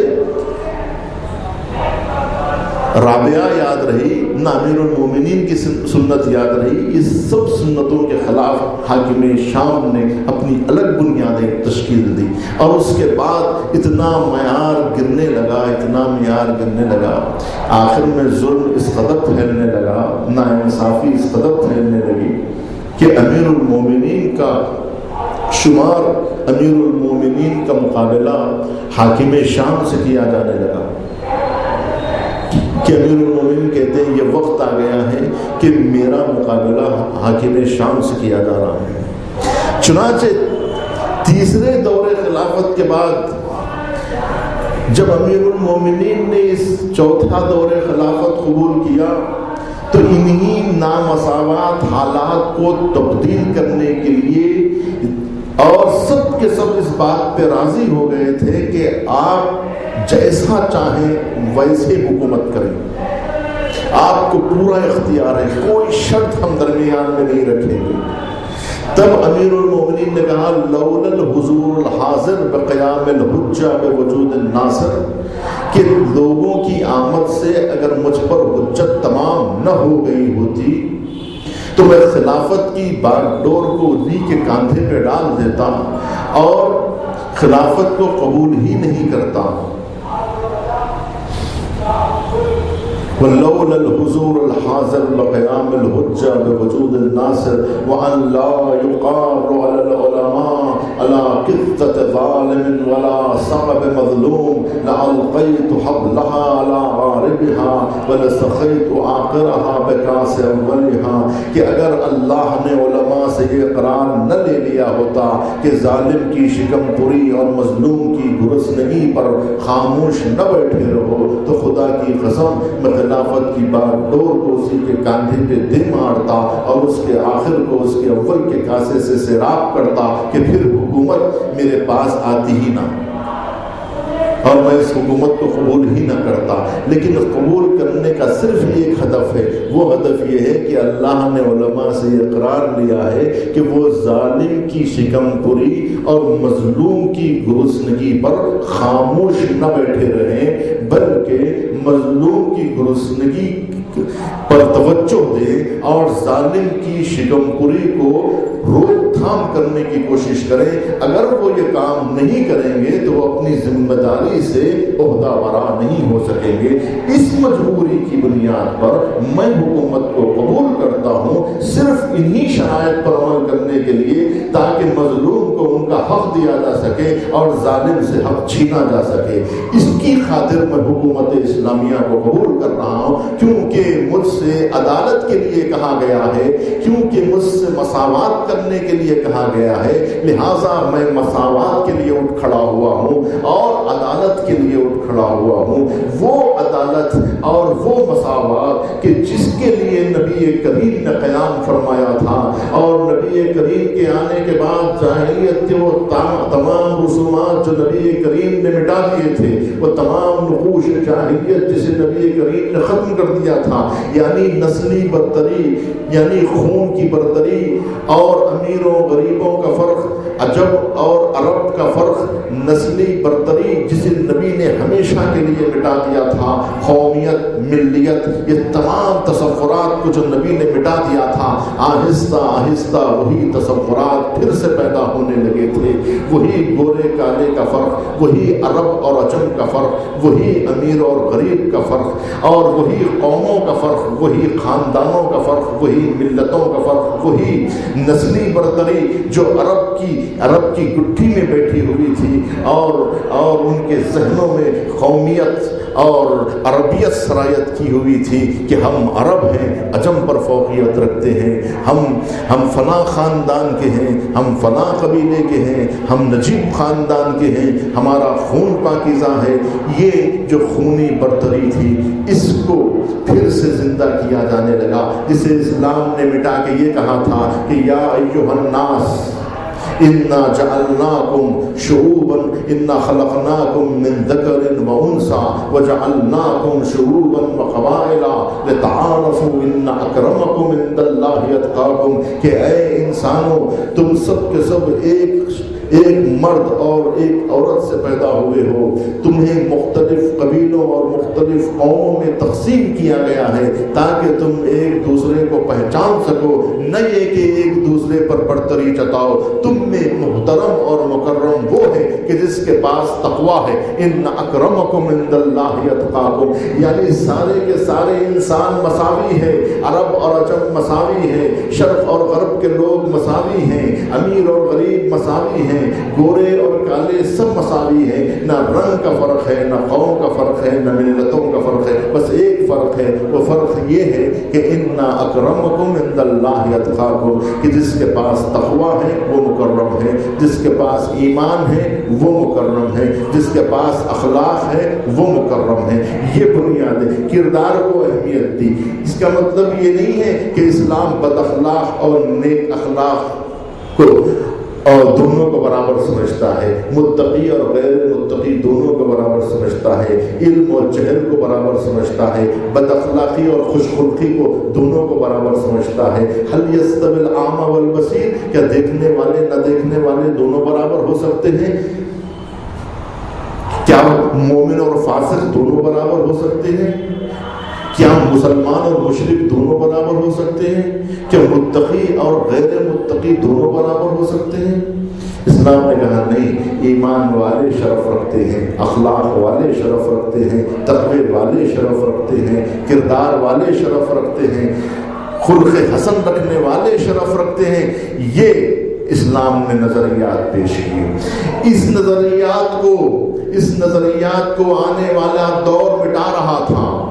رابعہ یاد رہی، نہ امیر المومنین کی سنت یاد رہی. یہ سب سنتوں کے خلاف حاکم شام نے اپنی الگ بنیادیں تشکیل دی، اور اس کے بعد اتنا معیار گرنے لگا، آخر میں ظلم اس قدر پھیلنے لگا، ناانصافی اس قدر پھیلنے لگی کہ امیر المومنین کا شمار، امیر المومنین کا مقابلہ حاکم شام سے کیا جانے لگا. کہ امیر المومنین کہتے ہیں یہ وقت آ گیا ہے کہ میرا مقابلہ حاکم شام سے کیا جا رہا ہے. چنانچہ تیسرے دور خلافت کے بعد جب امیر المومنین نے اس چوتھا دور خلافت قبول کیا تو انہی نامساوات حالات کو تبدیل کرنے کے لیے اور سب کے سب اس بات پہ راضی ہو گئے تھے کہ آپ جیسا چاہیں ویسے حکومت کریں، آپ کو پورا اختیار ہے، کوئی شرط ہم درمیان میں نہیں رکھیں گے. تب امیر المومنین نے کہا لولا الحضور الحاضر بقیام الحجہ بوجود الناصر، کہ لوگوں کی آمد سے اگر مجھ پر حجت تمام نہ ہو گئی ہوتی تو میں خلافت کی باغ ڈور کو علی کے کاندھے پہ ڈال دیتا اور خلافت کو قبول ہی نہیں کرتا. وَلَوْلَا الْحُضُورُ الْحَاضِرُ لَقِيَامِ الْحُجَّةِ بِوُجُودِ النَّاصِرِ وَأَنْ لَا يُقَارُ عَلَى الْعُلَمَاءِ عَلَى قِطَّةِ ظَالِمٍ وَلَا صَعَبِ مَظْلُومٍ لَأَلْقَيْتُ حَبْلَهَا عَلَى غَارِبِهَا وَلَسَخَيْتُ عَاقِرَهَا بِكَاسِ أَوَّلِهَا. کہ اگر اللہ نے علماء سے یہ قرار نہ لے لیا ہوتا کہ ظالم کی شکم پوری اور مظلوم کی گرسنگی پر خاموش نہ بیٹھے رہو، تو خدا کی قسم میں خلافت کی بار ڈور کو اسی کے کاندھے پہ دے مارتا اور اس کے آخر کو اس کے اول کے کاسے سے سیراب کرتا کہ پھر حکومت میرے پاس آتی ہی نہ. اور میں اس حکومت کو قبول ہی نہ کرتا، لیکن قبول کرنے کا صرف ایک ہدف ہے، وہ ہدف یہ ہے کہ اللہ نے علماء سے اقرار لیا ہے کہ وہ ظالم کی شکم پوری اور مظلوم کی گرسنگی پر خاموش نہ بیٹھے رہیں، بلکہ مظلوم کی گرسنگی پر توجہ دیں اور ظالم کی شکم پوری کو روک تھام کرنے کی کوشش کریں۔ اگر وہ یہ کام نہیں کریں گے تو وہ اپنی ذمہ داری سے عہدہ برا نہیں ہو سکیں گے۔ اس مجبوری کی بنیاد پر میں حکومت کو قبول کرتا ہوں، صرف انہی شرائط پر عمل کرنے کے لیے تاکہ مظلوم کو ان کا حق دیا جا سکے اور ظالم سے حق چھینا جا سکے۔ اس کی خاطر میں حکومت اسلامیہ کو قبول کر رہا ہوں، کیونکہ مجھ سے عدالت کے لیے کہا گیا ہے، کیونکہ مجھ سے مساوات کرنے کے لیے کہا گیا ہے، لہٰذا میں مساوات کے لیے اٹھ کھڑا ہوا ہوں اور عدالت کے لیے اٹھ کھڑا ہوا ہوں۔ وہ عدالت اور وہ مساوات کہ جس کے لیے نبی کریم نے قیام فرمایا تھا، اور نبی کریم کے آنے کے بعد جاہلیت کے وہ تمام رسومات جو نبی کریم نے مٹا دیے تھے، وہ تمام نقوش جاہلیت جسے نبی کریم نے ختم کر دیا تھا، یعنی نسلی برتری، یعنی خون کی برتری اور امیروں غریبوں کا فرق، عجب اور عرب کا فرق، نسلی برتری جسے نبی نے ہمیشہ کے لیے مٹا دیا تھا، قومیت، ملیت، یہ تمام تصورات کو جو نبی نے مٹا دیا تھا، آہستہ آہستہ وہی تصورات پھر سے پیدا ہونے لگے تھے، وہی گورے کالے کا فرق، وہی عرب اور عجم کا فرق، وہی امیر اور غریب کا فرق، اور وہی قوموں کا فرق، وہی خاندانوں کا فرق، وہی ملتوں کا فرق، وہی نسلی برتری جو عرب کی گٹھی میں بیٹھی ہوئی تھی اور ان کے ذہنوں میں قومیت اور عربیت سرایت کی ہوئی تھی کہ ہم عرب ہیں، عجم پر فوقیت رکھتے ہیں، ہم فلاں خاندان کے ہیں، ہم فلاں قبیلے کے ہیں، ہم نجیب خاندان کے ہیں، ہمارا خون پاکیزہ ہے۔ یہ جو خونی برتری تھی، اس کو پھر سے زندہ کیا جانے لگا، جسے اسلام نے مٹا کے یہ کہا تھا کہ یا ایھا الناس انا جعلناکم شعوبا انا خلقناکم من ذکر وانثى وجعلناکم شعوبا وقبائل لتعارفوا ان اکرمکم عند اللہ اتقاکم، کہ اے انسانوں تم سب کے سب ایک مرد اور ایک عورت سے پیدا ہوئے ہو، تمہیں مختلف قبیلوں اور مختلف قوموں میں تقسیم کیا گیا ہے تاکہ تم ایک دوسرے کو پہچان سکو، نہ یہ کہ ایک دوسرے پر برتری جتاؤ۔ تم میں محترم اور مکرم وہ ہے کہ جس کے پاس تقویٰ ہے، ان اکرمکم عند اللہ اتقاکم، یعنی سارے کے سارے انسان مساوی ہیں، عرب اور عجم مساوی ہیں، شرق اور غرب کے لوگ مساوی ہیں، امیر اور غریب مساوی ہیں، گورے اور کالے سب مساوی ہیں، نہ رنگ کا فرق ہے، نہ قوم کا فرق ہے، نہ ملتوں کا فرق ہے، بس ایک فرق ہے، وہ فرق یہ ہے کہ ان اکرمکم عند اللہ اتقاکم، کہ جس کے پاس تقویٰ ہے وہ مکرم ہے، جس کے پاس ایمان ہے وہ مکرم ہے، جس کے پاس اخلاق ہے وہ مکرم ہے۔ یہ بنیاد ہے، کردار کو اہمیت دی۔ اس کا مطلب یہ نہیں ہے کہ اسلام بد اخلاق اور نیک اخلاق کو اور دونوں کو برابر سمجھتا ہے، متقی اور غیر متقی دونوں کو برابر سمجھتا ہے، علم اور جہل کو برابر سمجھتا ہے، بد اخلاقی اور خوش خلقی کو دونوں کو برابر سمجھتا ہے۔ هل يستوي الأعمى والبصير، کیا دیکھنے والے نہ دیکھنے والے دونوں برابر ہو سکتے ہیں؟ کیا مومن اور فاسق دونوں برابر ہو سکتے ہیں؟ کیا مسلمان اور مشرک دونوں برابر ہو سکتے ہیں؟ کیا متقی اور غیر متقی دونوں برابر ہو سکتے ہیں؟ اسلام نے کہا نہیں، ایمان والے شرف رکھتے ہیں، اخلاق والے شرف رکھتے ہیں، تقوی والے شرف رکھتے ہیں، کردار والے شرف رکھتے ہیں، خلق حسن رکھنے والے شرف رکھتے ہیں۔ یہ اسلام نے نظریات پیش کیے۔ اس نظریات کو آنے والا دور مٹا رہا تھا۔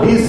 20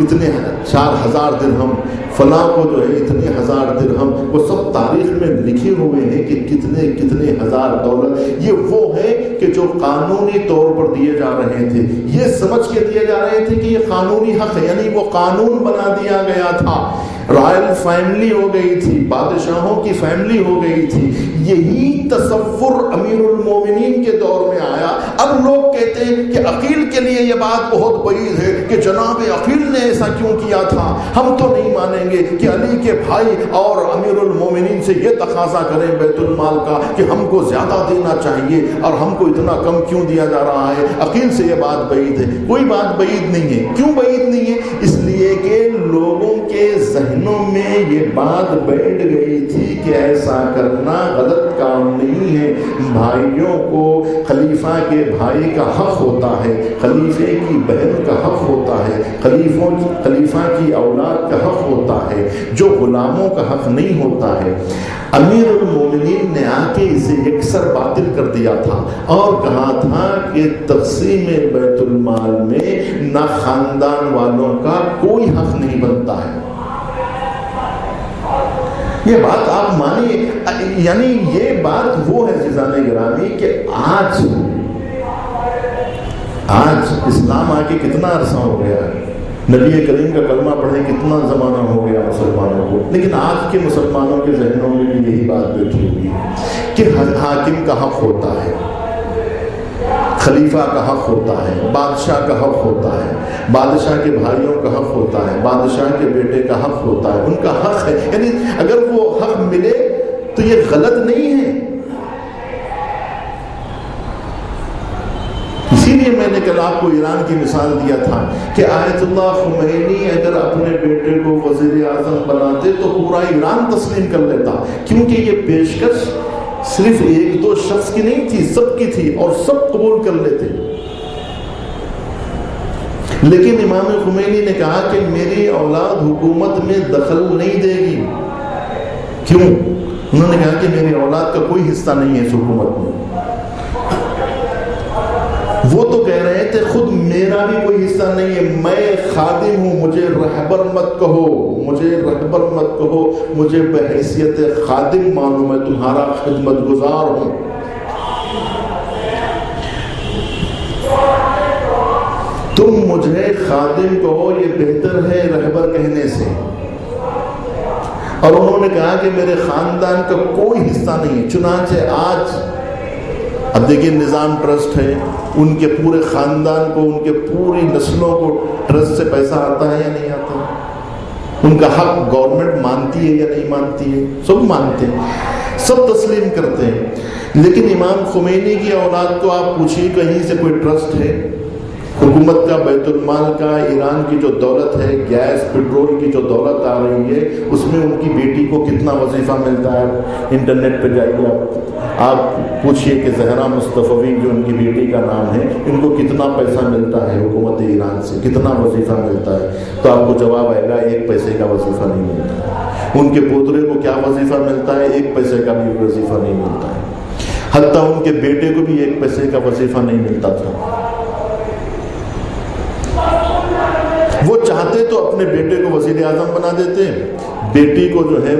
اتنے 4000 درہم، فلاں کو جو ہے اتنے 1000 درہم، وہ سب تاریخ میں لکھے ہوئے ہیں کہ کتنے کتنے ہزار ڈالر. یہ وہ ہے کہ جو قانونی طور پر دیے جا رہے تھے، یہ سمجھ کے دیے جا رہے تھے کہ یہ قانونی حق ہے، یعنی وہ قانون بنا دیا گیا تھا. رائل فیملی ہو گئی تھی، بادشاہوں کی فیملی ہو گئی تھی. یہی تصور امیر المومنین کے دور میں آیا. اب لوگ کہتے ہیں کہ عقیل کے لیے یہ بات بہت بعید ہے کہ جناب عقیل نے ایسا کیوں کیا تھا. ہم تو نہیں مانیں گے کہ علی کے بھائی اور امیر المومنین سے یہ تقاضا کریں بیت المال کا کہ ہم کو زیادہ دینا چاہیے اور ہم کو اتنا کم کیوں دیا جا رہا ہے. عقیل سے یہ بات بعید ہے. کوئی بات بعید نہیں ہے. کیوں بعید نہیں ہے؟ اس لیے کہ لوگوں کے ذہنوں میں یہ بات بیٹھ گئی تھی کہ ایسا کرنا غلط کام نہیں ہے. بھائیوں کو خلیفہ کے بھائی کا حق ہوتا ہے، خلیفے کی بہن کا حق ہوتا ہے، خلیفہ کی اولاد کا حق ہوتا ہے، جو غلاموں کا حق نہیں ہوتا ہے. امیر المومنین نے آ کے اسے یکسر باطل کر دیا تھا اور کہا تھا کہ تقسیم بیت المال میں نہ خاندان والوں کا کوئی حق نہیں بنتا ہے. یہ بات آپ مانیے، یعنی یہ بات وہ ہے عزیزان گرامی کہ آج اسلام آ کے کتنا عرصہ ہو گیا ہے، نبی کریم کا کلمہ پڑھے کتنا زمانہ ہو گیا مسلمانوں کو، لیکن آج کے مسلمانوں کے ذہنوں میں بھی یہی بات بیٹھی ہوئی ہے کہ حاکم کا حق ہوتا ہے، خلیفہ کا حق ہوتا ہے، بادشاہ کا حق ہوتا ہے، بادشاہ کے بھائیوں کا حق ہوتا ہے، بادشاہ کے بیٹے کا حق ہوتا ہے. ان کا حق ہے، یعنی اگر وہ حق ملے تو یہ غلط نہیں ہے. اسی لیے میں نے کل آپ کو ایران کی مثال دیا تھا کہ آیت اللہ خمینی اگر اپنے بیٹے کو وزیر اعظم بناتے تو پورا ایران تسلیم کر لیتا، کیونکہ یہ پیشکش صرف ایک دو شخص کی نہیں تھی، سب کی تھی اور سب قبول کر لیتے. لیکن امام خمینی نے کہا کہ میری اولاد حکومت میں دخل نہیں دے گی. کیوں؟ انہوں نے کہا کہ میری اولاد کا کوئی حصہ نہیں ہے اس حکومت میں. وہ تو کہہ رہے تھے خود میرا بھی کوئی حصہ نہیں ہے، میں خادم ہوں، مجھے رہبر مت کہو، مجھے رہبر مت کہو، مجھے بحیثیت خادم مانو، میں تمہارا خدمت گزار ہوں. تم مجھے خادم کہو، یہ بہتر ہے رہبر کہنے سے. اور انہوں نے کہا کہ میرے خاندان کا کوئی حصہ نہیں ہے. چنانچہ آج اب دیکھیے نظام ٹرسٹ ہے، ان کے پورے خاندان کو، ان کے پوری نسلوں کو ٹرسٹ سے پیسہ آتا ہے یا نہیں آتا؟ ان کا حق گورنمنٹ مانتی ہے یا نہیں مانتی ہے؟ سب مانتے ہیں، سب تسلیم کرتے ہیں. لیکن امام خمینی کی اولاد کو آپ پوچھیے کہیں سے کوئی ٹرسٹ ہے؟ حکومت کا، بیت المال کا، ایران کی جو دولت ہے، گیس پٹرول کی جو دولت آ رہی ہے، اس میں ان کی بیٹی کو کتنا وظیفہ ملتا ہے؟ انٹرنیٹ پہ جائیے آپ پوچھئے کہ زہرا مصطفی جو ان کی بیٹی کا نام ہے، ان کو کتنا پیسہ ملتا ہے حکومت ایران سے، کتنا وظیفہ ملتا ہے؟ تو آپ کو جواب آئے گا 1 پیسے کا وظیفہ نہیں ملتا. ان کے پوترے کو کیا وظیفہ ملتا ہے؟ 1 پیسے کا بھی وظیفہ نہیں ملتا ہے. حتیٰ ان کے بیٹے کو بھی 1 پیسے کا وظیفہ نہیں ملتا تھا. وہ چاہتے تو اپنے بیٹے کو وزیر اعظم بنا دیتے، بیٹی کو جو ہے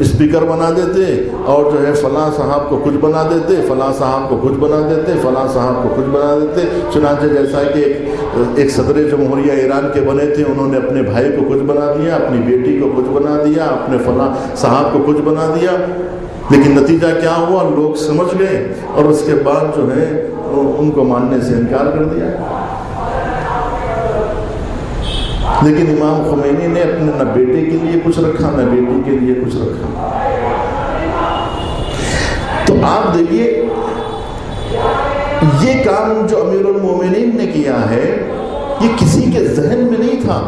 اسپیکر بنا دیتے، اور جو ہے فلاں صاحب کو کچھ بنا دیتے، فلاں صاحب کو کچھ بنا دیتے، فلاں صاحب کو کچھ بنا دیتے. چنانچہ جیسا کہ ایک صدر جمہوریہ ایران کے بنے تھے، انہوں نے اپنے بھائی کو کچھ بنا دیا، اپنی بیٹی کو کچھ بنا دیا، اپنے فلاں صاحب کو کچھ بنا دیا. لیکن نتیجہ کیا ہوا؟ لوگ سمجھ گئے اور اس کے بعد جو ہے ان کو ماننے سے انکار کر دیا. لیکن امام خمینی نے اپنے نہ بیٹے کے لیے کچھ رکھا، نہ بیٹی کے لیے کچھ رکھا. تو آپ دیکھیے یہ کام جو امیر المومنین نے کیا ہے یہ کسی کے ذہن میں نہیں تھا.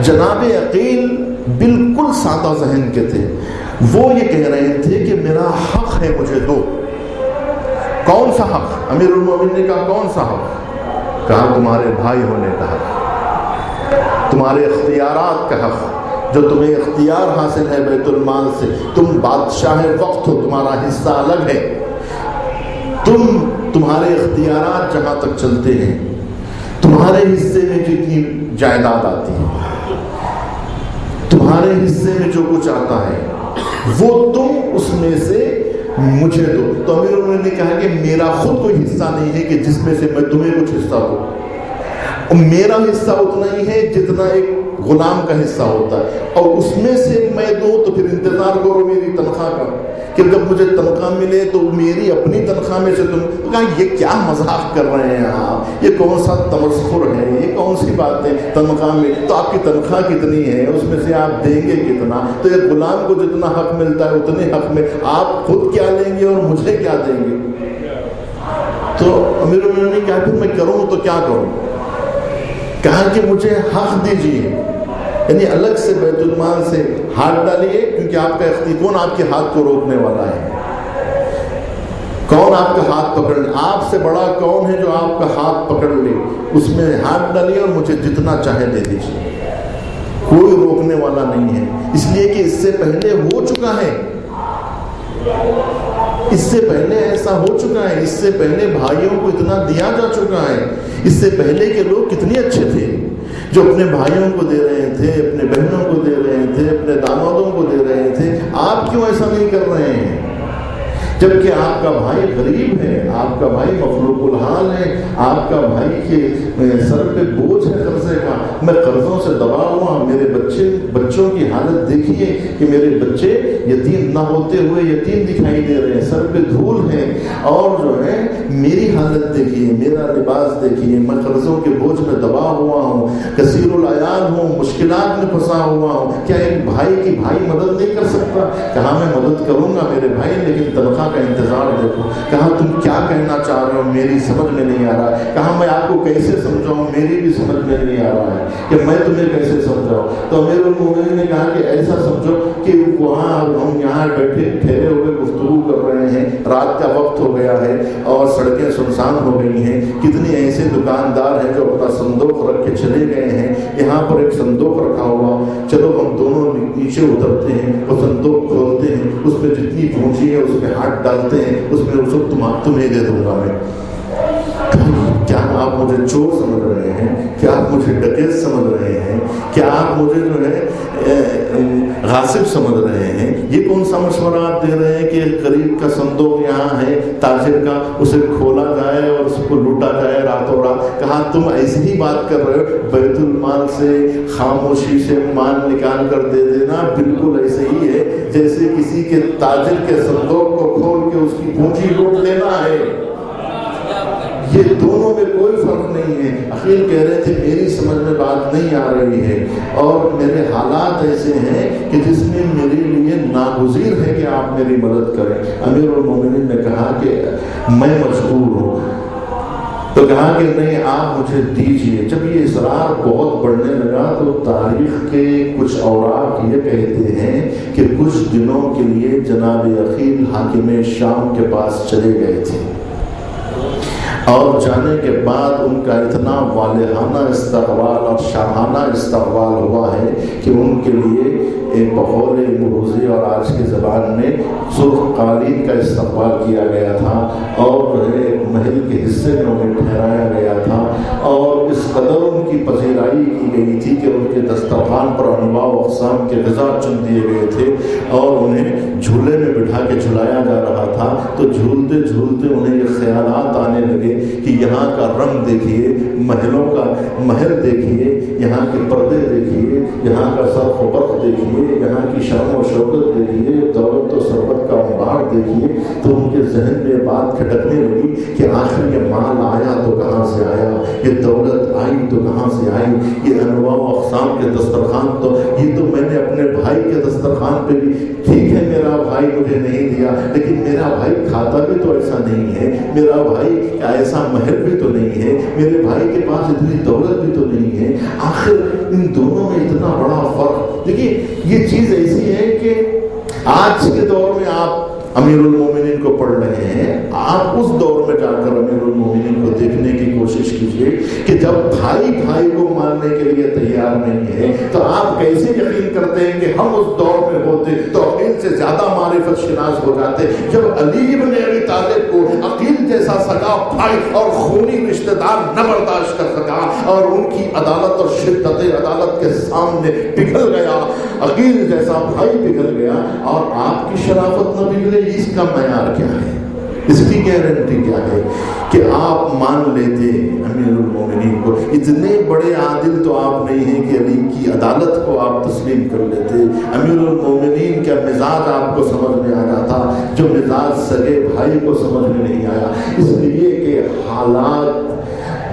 جناب عقیل بالکل سادہ ذہن کے تھے. وہ یہ کہہ رہے تھے کہ میرا حق ہے، مجھے دو. کون سا حق؟ امیر المومنین نے کہا کون سا حق؟ کہا تمہارے بھائی ہونے کا حق، تمہارے اختیارات کا حق، جو تمہیں اختیار حاصل ہے بیت المال سے. تم بادشاہ وقت ہو، تمہارا حصہ الگ ہے. تمہارے اختیارات جہاں تک چلتے ہیں، تمہارے حصے میں جتنی جائیداد آتی ہے، تمہارے حصے میں جو کچھ آتا ہے وہ تم اس میں سے مجھے دو۔ تو امیر المومنین نے کہا کہ میرا خود کوئی حصہ نہیں ہے کہ جس میں سے میں تمہیں کچھ حصہ دوں، میرا حصہ اتنا ہی ہے جتنا ایک غلام کا حصہ ہوتا ہے، اور اس میں سے میں دوں تو پھر انتظار کرو میری تنخواہ کا، کہ جب مجھے تنخواہ ملے تو میری اپنی تنخواہ میں سے تم۔ کہا یہ کیا مذاق کر رہے ہیں آپ، یہ کون سا تمسخر ہے، یہ کون سی بات ہے؟ تنخواہ میں تو آپ کی تنخواہ کتنی ہے، اس میں سے آپ دیں گے کتنا؟ تو ایک غلام کو جتنا حق ملتا ہے اتنے حق میں آپ خود کیا لیں گے اور مجھے کیا دیں گے؟ تو امیر المومنین نے کہا پھر میں کروں تو کیا کروں؟ کہا کہ مجھے حق دیجیے، یعنی الگ سے بیت المال سے ہاتھ ڈالیے، کیونکہ آپ کا اختیار، کون آپ کے ہاتھ کو روکنے والا ہے؟ کون آپ کا ہاتھ پکڑ لے؟ آپ سے بڑا کون ہے جو آپ کا ہاتھ پکڑ لے؟ اس میں ہاتھ ڈالیے اور مجھے جتنا چاہے دے دیجیے، کوئی روکنے والا نہیں ہے، اس لیے کہ اس سے پہلے ہو چکا ہے، اس سے پہلے ایسا ہو چکا ہے، اس سے پہلے بھائیوں کو اتنا دیا جا چکا ہے، اس سے پہلے کے لوگ کتنے اچھے تھے جو اپنے بھائیوں کو دے رہے تھے، اپنے بہنوں کو دے رہے تھے، اپنے دامادوں کو دے رہے تھے۔ آپ کیوں ایسا نہیں کر رہے ہیں؟ جبکہ آپ کا بھائی غریب ہے، آپ کا بھائی مفلوق الحال ہے، آپ کا بھائی کے سر پہ بوجھ ہے قرضے کا، میں قرضوں سے دبا ہوا، میرے بچوں کی حالت دیکھیے کہ میرے بچے یتیم نہ ہوتے ہوئے یتیم دکھائی دے رہے ہیں، سر پہ دھول ہے، اور جو ہے میری حالت دیکھیے، میرا لباس دیکھیے، میں قرضوں کے بوجھ میں دبا ہوا ہوں، کثیر العیال ہوں، مشکلات میں پھنسا ہوا ہوں، کیا ایک بھائی کی بھائی مدد نہیں کر سکتا؟ کہا میں مدد کروں گا میرے بھائی، لیکن تنخواہ کا انتظار دیکھو۔ کہا تم کیا کہنا چاہ رہے ہو، میری سمجھ میں نہیں آ رہا ہے۔ کہا میں آپ کو کیسے سمجھاؤں، میری بھی سمجھ میں نہیں آ رہا ہے کہ میں تمہیں کیسے سمجھاؤں۔ تو امیر المومنین نے کہا کہ ایسا سمجھو کہ وہاں ہم یہاں بیٹھے ٹھہرے ہوئے گفتگو کر رہے ہیں، رات کا وقت ہو گیا ہے اور سڑکیں سنسان ہو گئی ہیں، کتنے ایسے دکاندار ہیں جو اپنا صندوق رکھ کے چلے گئے ہیں، یہاں پر ایک صندوق رکھا ہوا، چلو ہم دونوں نیچے اترتے ہیں، وہ صندوق کھولتے ہیں، اس میں جتنی پونجی ہے اس میں ہاتھ ڈالتے ہیں، اس میں اس وقت تمہیں دے دوں گا میں۔ کیا آپ مجھے چور سمجھ رہے ہیں؟ کیا آپ مجھے ڈکیت سمجھ رہے ہیں؟ کیا آپ مجھے جو ہے غاصب سمجھ رہے ہیں؟ یہ کون سا مشورہ آپ دے رہے ہیں کہ غریب کا صندوق یہاں ہے، تاجر کا، اسے کھولا جائے اور اس کو لوٹا جائے راتوں رات؟ کہا تم ایسی ہی بات کر رہے ہو، بیت المال سے خاموشی سے مال نکال کر دے دینا بالکل ایسے ہی ہے جیسے کسی کے تاجر کے صندوق کو کھول کے اس کی پونجی لوٹ لینا ہے۔ یہ دونوں میں کوئی فرق نہیں ہے۔ اخیر کہہ رہے تھے میری سمجھ میں بات نہیں آ رہی ہے اور میرے حالات ایسے ہیں کہ جس میں میرے لیے ناگزیر ہے کہ آپ میری مدد کریں۔ امیر المومنین نے کہا کہ میں مجبور ہوں، تو کہا کہ نہیں آپ مجھے دیجئے۔ جب یہ اصرار بہت بڑھنے لگا تو تاریخ کے کچھ اوراق یہ کہتے ہیں کہ کچھ دنوں کے لیے جناب عقیل حاکم شام کے پاس چلے گئے تھے، اور جانے کے بعد ان کا اتنا والہانہ استقبال اور شاہانہ استقبال ہوا ہے کہ ان کے لیے ایک بقول مروزی اور آج کی زبان میں سرخ قالین کا استقبال کیا گیا تھا، اور ایک محل کے حصے میں انہیں ٹھہرایا گیا تھا، اور اس قدر ان کی پذیرائی کی گئی تھی کہ ان کے دسترخوان پر انواع و اقسام کے غذا چن دیے گئے تھے، اور انہیں جھولے میں بٹھا کے جھلایا جا رہا تھا۔ تو جھولتے جھولتے انہیں یہ خیالات آنے لگے کہ یہاں کا رنگ دیکھیے، محلوں کا محل دیکھیے، یہاں کے پردے دیکھیے، یہاں کا سرخ و برق دیکھیے، یہاں کی شان و شوکت دیکھیے، دولت و ثروت کا انبار دیکھیے۔ تو ان کے ذہن میں بات کھٹکنے لگی کہ آخر یہ مال آیا تو کہاں سے آیا، یہ دولت آئی تو کہاں سے آئی، یہ انواع و اقسام کے دسترخوان تو یہ تو میں نے اپنے بھائی کے دسترخوان پہ بھی، ٹھیک ہے میرا بھائی مجھے نہیں دیا، لیکن میرا بھائی کھاتا بھی تو ایسا نہیں ہے، میرا بھائی ایسا محل بھی تو نہیں ہے، میرے بھائی کے پاس اتنی دولت بھی تو نہیں ہے، آخر ان دونوں میں اتنا بڑا فرق۔ دیکھیے یہ چیز ایسی ہے کہ آج کے دور میں آپ امیر المومنین کو پڑھ رہے ہیں، آپ اس دور میں جا کر امیر المومنین کو دیکھنے کی کوشش کیجیے۔ سوچیے کہ جب بھائی بھائی کو ماننے کے لیے تیار نہیں ہے تو آپ کیسے یقین کرتے ہیں کہ ہم اس دور میں ہوتے تو عقیل سے زیادہ معرفت شناس ہو جاتے؟ جب علی بن ابی طالب کو عقیل جیسا سگا بھائی اور خونی رشتہ دار نہ برداشت کر سکا اور ان کی عدالت اور شدت عدالت کے سامنے پگھل گیا، عقیل جیسا بھائی پگھل گیا، اور آپ کی شرافت نہ پگھلے، اس کا معیار کیا ہے؟ اس کی گارنٹی کیا ہے کہ آپ مان لیتے امیر المومنین کو؟ اتنے بڑے عادل تو آپ نہیں ہیں کہ علی کی عدالت کو آپ تسلیم کر لیتے۔ امیر المومنین کا مزاج آپ کو سمجھ میں آ جاتا جو مزاج سگے بھائی کو سمجھ میں نہیں آیا، اس لیے کہ حالات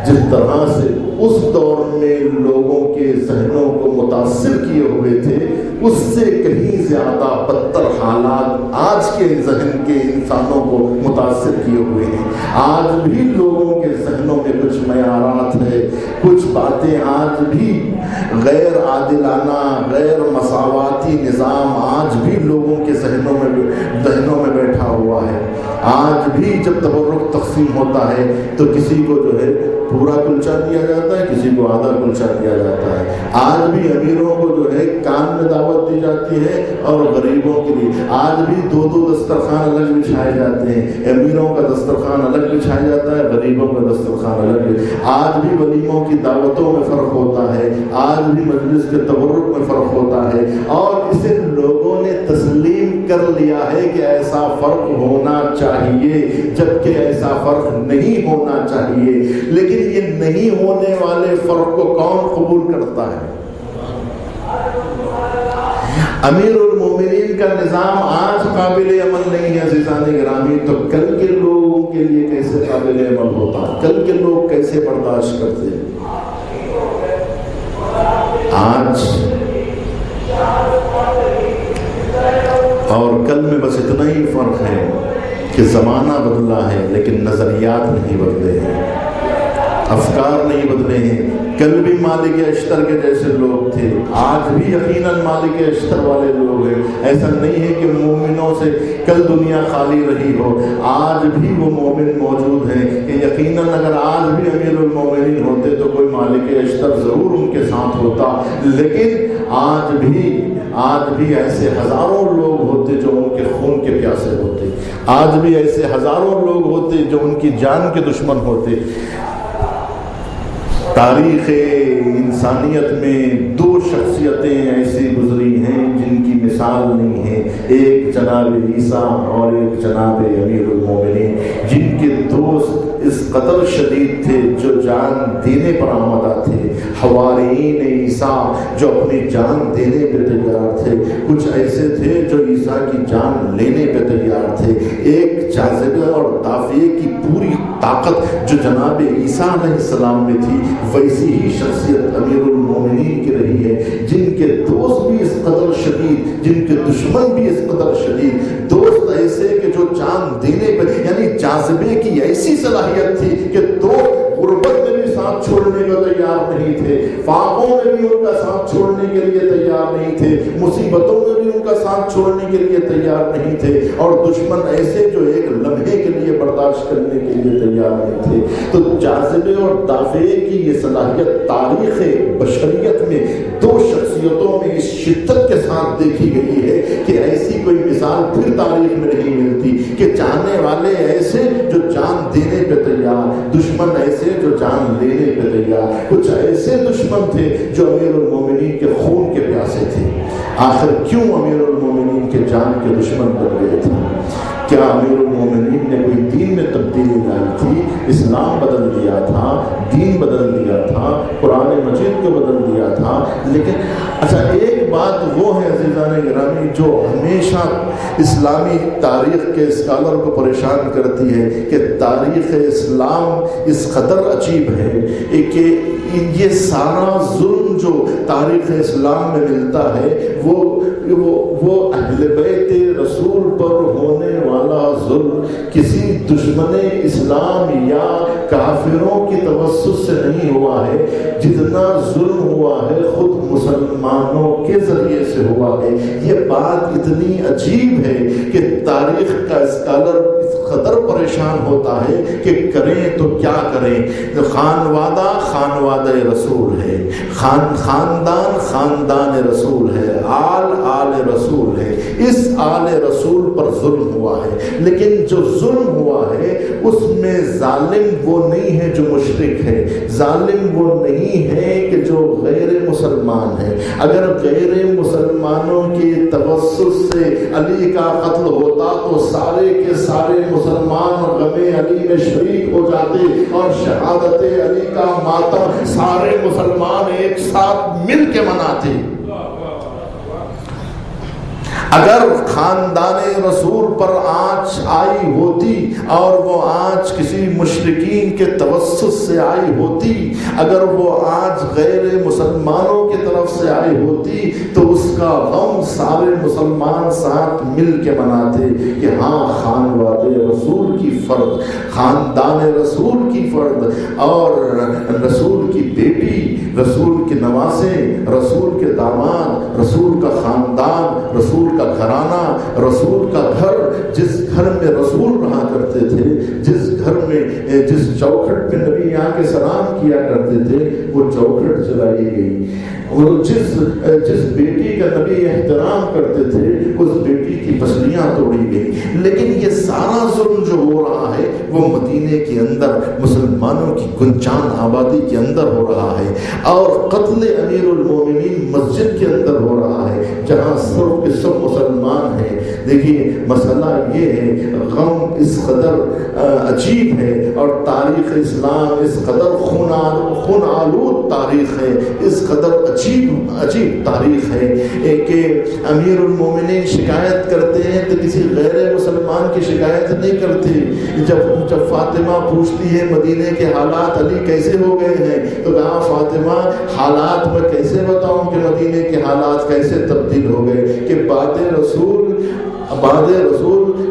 جس طرح سے اس دور میں لوگوں کے ذہنوں کو متاثر کیے ہوئے تھے، اس سے کہیں زیادہ بدتر حالات آج کے ذہن کے انسانوں کو متاثر کیے ہوئے ہیں۔ آج بھی لوگوں کے ذہنوں میں کچھ معیارات ہے، کچھ باتیں آج بھی غیر عادلانہ، غیر مساواتی نظام آج بھی لوگوں کے ذہنوں میں بیٹھا ہوا ہے۔ آج بھی جب تبرک تقسیم ہوتا ہے تو کسی کو جو ہے پورا کلچا دیا جاتا ہے، کسی کو آدھا کلچا دیا جاتا ہے۔ آج بھی امیروں کو جو ہے کان میں دعوت دی جاتی ہے اور غریبوں کے لیے آج بھی دو دسترخوان الگ بچھائے جاتے ہیں، امیروں کا دسترخوان الگ بچھایا جاتا ہے، غریبوں کا دسترخوان الگ۔ آج بھی ولیموں کی دعوتوں میں فرق ہوتا ہے، آج بھی مجلس کے تبرک میں فرق ہوتا ہے، اور اسے لوگوں نے تسلیم کر لیا ہے کہ ایسا فرق ہونا چاہیے، جبکہ ایسا فرق نہیں ہونا چاہیے۔ لیکن یہ نہیں ہونے والے فرق کو کون قبول کرتا ہے؟ امیر المومنین کا نظام آج قابل عمل نہیں ہے عزیزان گرامی، تو کل کے لوگوں کے لیے کیسے قابل عمل ہوتا ہے؟ کل کے لوگ کیسے برداشت کرتے ہیں؟ آج اور کل میں بس اتنا ہی فرق ہے کہ زمانہ بدلا ہے لیکن نظریات نہیں بدلے ہیں، افکار نہیں بدلے ہیں۔ کل بھی مالک اشتر کے جیسے لوگ تھے، آج بھی یقیناً مالک اشتر والے لوگ ہیں۔ ایسا نہیں ہے کہ مومنوں سے کل دنیا خالی رہی ہو، آج بھی وہ مومن موجود ہیں کہ یقیناً اگر آج بھی امیر المومنین ہوتے تو کوئی مالک اشتر ضرور ان کے ساتھ ہوتا، لیکن آج بھی ایسے ہزاروں لوگ ہوتے جو ان کے خون کے پیاسے ہوتے، آج بھی ایسے ہزاروں لوگ ہوتے جو ان کی جان کے دشمن ہوتے۔ تاریخ انسانیت میں دو شخصیتیں ایسی گزری ہیں جن کی مثال نہیں ہے، ایک جناب عیسیٰ اور ایک جناب امیر المومنین، جن کے دوست اس قدر شدید تھے جو جان دینے پر آمادہ تھے، حواریین عیسیٰ جو اپنی جان دینے پہ تیار تھے، کچھ ایسے تھے جو عیسیٰ کی جان لینے پہ تیار تھے۔ ایک جاذبہ اور دافعے کی پوری طاقت جو جناب عیسیٰ علیہ السلام میں تھی، ویسی ہی شخصیت امیر المومنین کی رہی ہے، جن کے دوست بھی اس قدر شدید، جن کے دشمن بھی اس قدر شدید، دوست ایسے کہ جو جان دینے پر، یعنی جاذبے کی ایسی صلاحیت تھی کہ دوست غربت میں بھی ساتھ چھوڑنے کو تیار نہیں تھے، فاقوں میں بھی ان کا ساتھ چھوڑنے کے لیے تیار نہیں تھے، مصیبتوں میں بھی ان کا ساتھ چھوڑنے کے لیے تیار نہیں تھے، اور دشمن ایسے جو ایک لمحے کے لیے برداشت کرنے کے لیے تیار نہیں تھے۔ تو جاذبے اور دافعے کی یہ صلاحیت تاریخ بشریت میں دو شخصیتوں میں اس شدت کے ساتھ دیکھی گئی ہے کہ ایسی کوئی مثال پھر تاریخ میں نہیں ملتی کہ چاہنے والے ایسے جو جان دینے پہ تیار، دشمن ایسے جو جان لینے پہ تیار۔ کچھ ایسے دشمن تھے جو امیر المومنین کے خون کے پیاسے تھے۔ آخر کیوں امیر المومنین کے جان کے دشمن بن گئے تھے؟ کیا امیر المومنین نے کوئی دین میں تبدیلی لائی تھی؟ اسلام بدل دیا تھا، دین بدل دیا تھا، قرآن مجید کو بدل دیا تھا، لیکن اچھا ایک بات وہ ہے عزیزان گرامی جو ہمیشہ اسلامی تاریخ کے اسکالر کو پریشان کرتی ہے کہ تاریخ اسلام اس قدر عجیب ہے کہ یہ سارا ظلم جو تاریخ اسلام میں ملتا ہے وہ اہل بیت رسول پر ہونے والا ظلم کسی دشمن اسلام یا کافروں کی توسط سے نہیں ہوا ہے، جتنا ظلم ہوا ہے خود مسلمانوں کے ذریعے سے ہوا ہے۔ یہ بات اتنی عجیب ہے کہ تاریخ کا اسکالر اس قدر پریشان ہوتا ہے کہ کریں تو کیا کریں۔ خانوادہ رسول ہے، خاندان رسول ہے، آل رسول ہے۔ اس آل رسول پر ظلم ہوا ہے، لیکن جو ظلم ہوا ہے اس میں ظالم وہ نہیں ہے جو مشرک ہے، ظالم وہ نہیں ہے کہ جو غیر مسلمان ہے۔ اگر غیر مسلمانوں کے توسط سے علی کا قتل ہوتا تو سارے کے سارے مسلمان غم علی میں شریک ہو جاتے اور شہادت علی کا ماتم سارے مسلمان ایک ساتھ مل کے مناتے۔ اگر خاندان رسول پر آنچ آئی ہوتی اور وہ آنچ کسی مشرکین کے توسط سے آئی ہوتی، اگر وہ آنچ غیر مسلمانوں کی طرف سے آئی ہوتی تو اس کا غم سارے مسلمان ساتھ مل کے مناتے کہ ہاں خانوادے رسول کی فرد، خاندان رسول کی فرد اور رسول کی بیٹی، رسول کے نواسے، رسول کے داماد، رسول کا خاندان، رسول کا گھرانہ، رسول کا گھر، جس گھر میں رسول رہا کرتے تھے، جس گھر میں جس چوکھٹ میں نبی یہاں کے سلام کیا کرتے تھے وہ چوکھٹ جلائی گئی، اور جس بیٹی کا نبی احترام کرتے تھے اس بیٹی کی پسلیاں توڑی گئی۔ لیکن یہ سارا ظلم جو ہو رہا ہے وہ مدینے کے اندر مسلمانوں کی گنجان آبادی کے اندر ہو رہا ہے، اور قتل امیر المومنین مسجد کے اندر ہو رہا ہے جہاں سب کے سب مسلمان ہیں۔ دیکھیے مسئلہ یہ ہے، غم اس قدر عجیب ہے اور تاریخ اسلام اس قدر خون آلود تاریخ ہے، اس قدر عجیب تاریخ ہے کہ امیر المومنین شکایت کرتے ہیں تو کسی غیر مسلمان کی شکایت نہیں کرتے۔ جب فاطمہ پوچھتی ہے مدینے کے حالات علی کیسے ہو گئے ہیں تو کہا فاطمہ حالات میں کیسے بتاؤں کہ مدینے کے حالات کیسے تبدیل ہو گئے، کہ بعد رسول